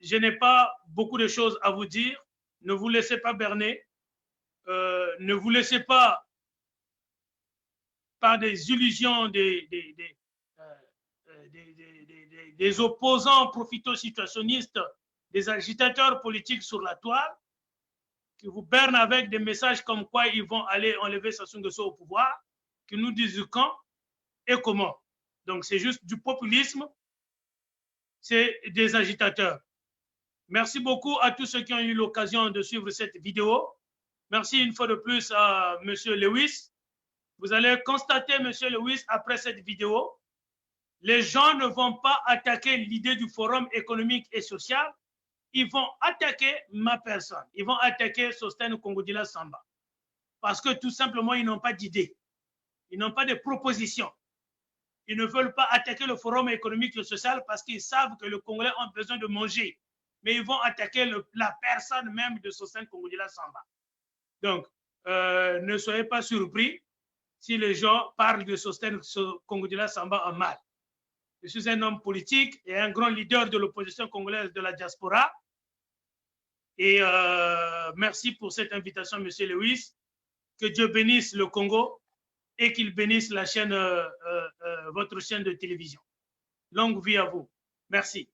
je n'ai pas beaucoup de choses à vous dire. Ne vous laissez pas berner. Ne vous laissez pas par des illusions des opposants profito-situationnistes, des agitateurs politiques sur la toile, qui vous bernent avec des messages comme quoi ils vont aller enlever Sassou Nguesso au pouvoir, qui nous disent quand et comment. Donc c'est juste du populisme, c'est des agitateurs. Merci beaucoup à tous ceux qui ont eu l'occasion de suivre cette vidéo. Merci une fois de plus à M. Lewis. Vous allez constater, M. Lewis, après cette vidéo, les gens ne vont pas attaquer l'idée du Forum économique et social. Ils vont attaquer ma personne. Ils vont attaquer Sostène Kongodila Samba. Parce que tout simplement, ils n'ont pas d'idée. Ils n'ont pas de propositions. Ils ne veulent pas attaquer le Forum économique et social parce qu'ils savent que les Congolais ont besoin de manger. Mais ils vont attaquer la personne même de Sostène Kongodila Samba. Donc, ne soyez pas surpris si les gens parlent de Sostène Kongodila Samba en mal. Je suis un homme politique et un grand leader de l'opposition congolaise de la diaspora. Et merci pour cette invitation, M. Lewis. Que Dieu bénisse le Congo et qu'il bénisse la chaîne, votre chaîne de télévision. Longue vie à vous. Merci.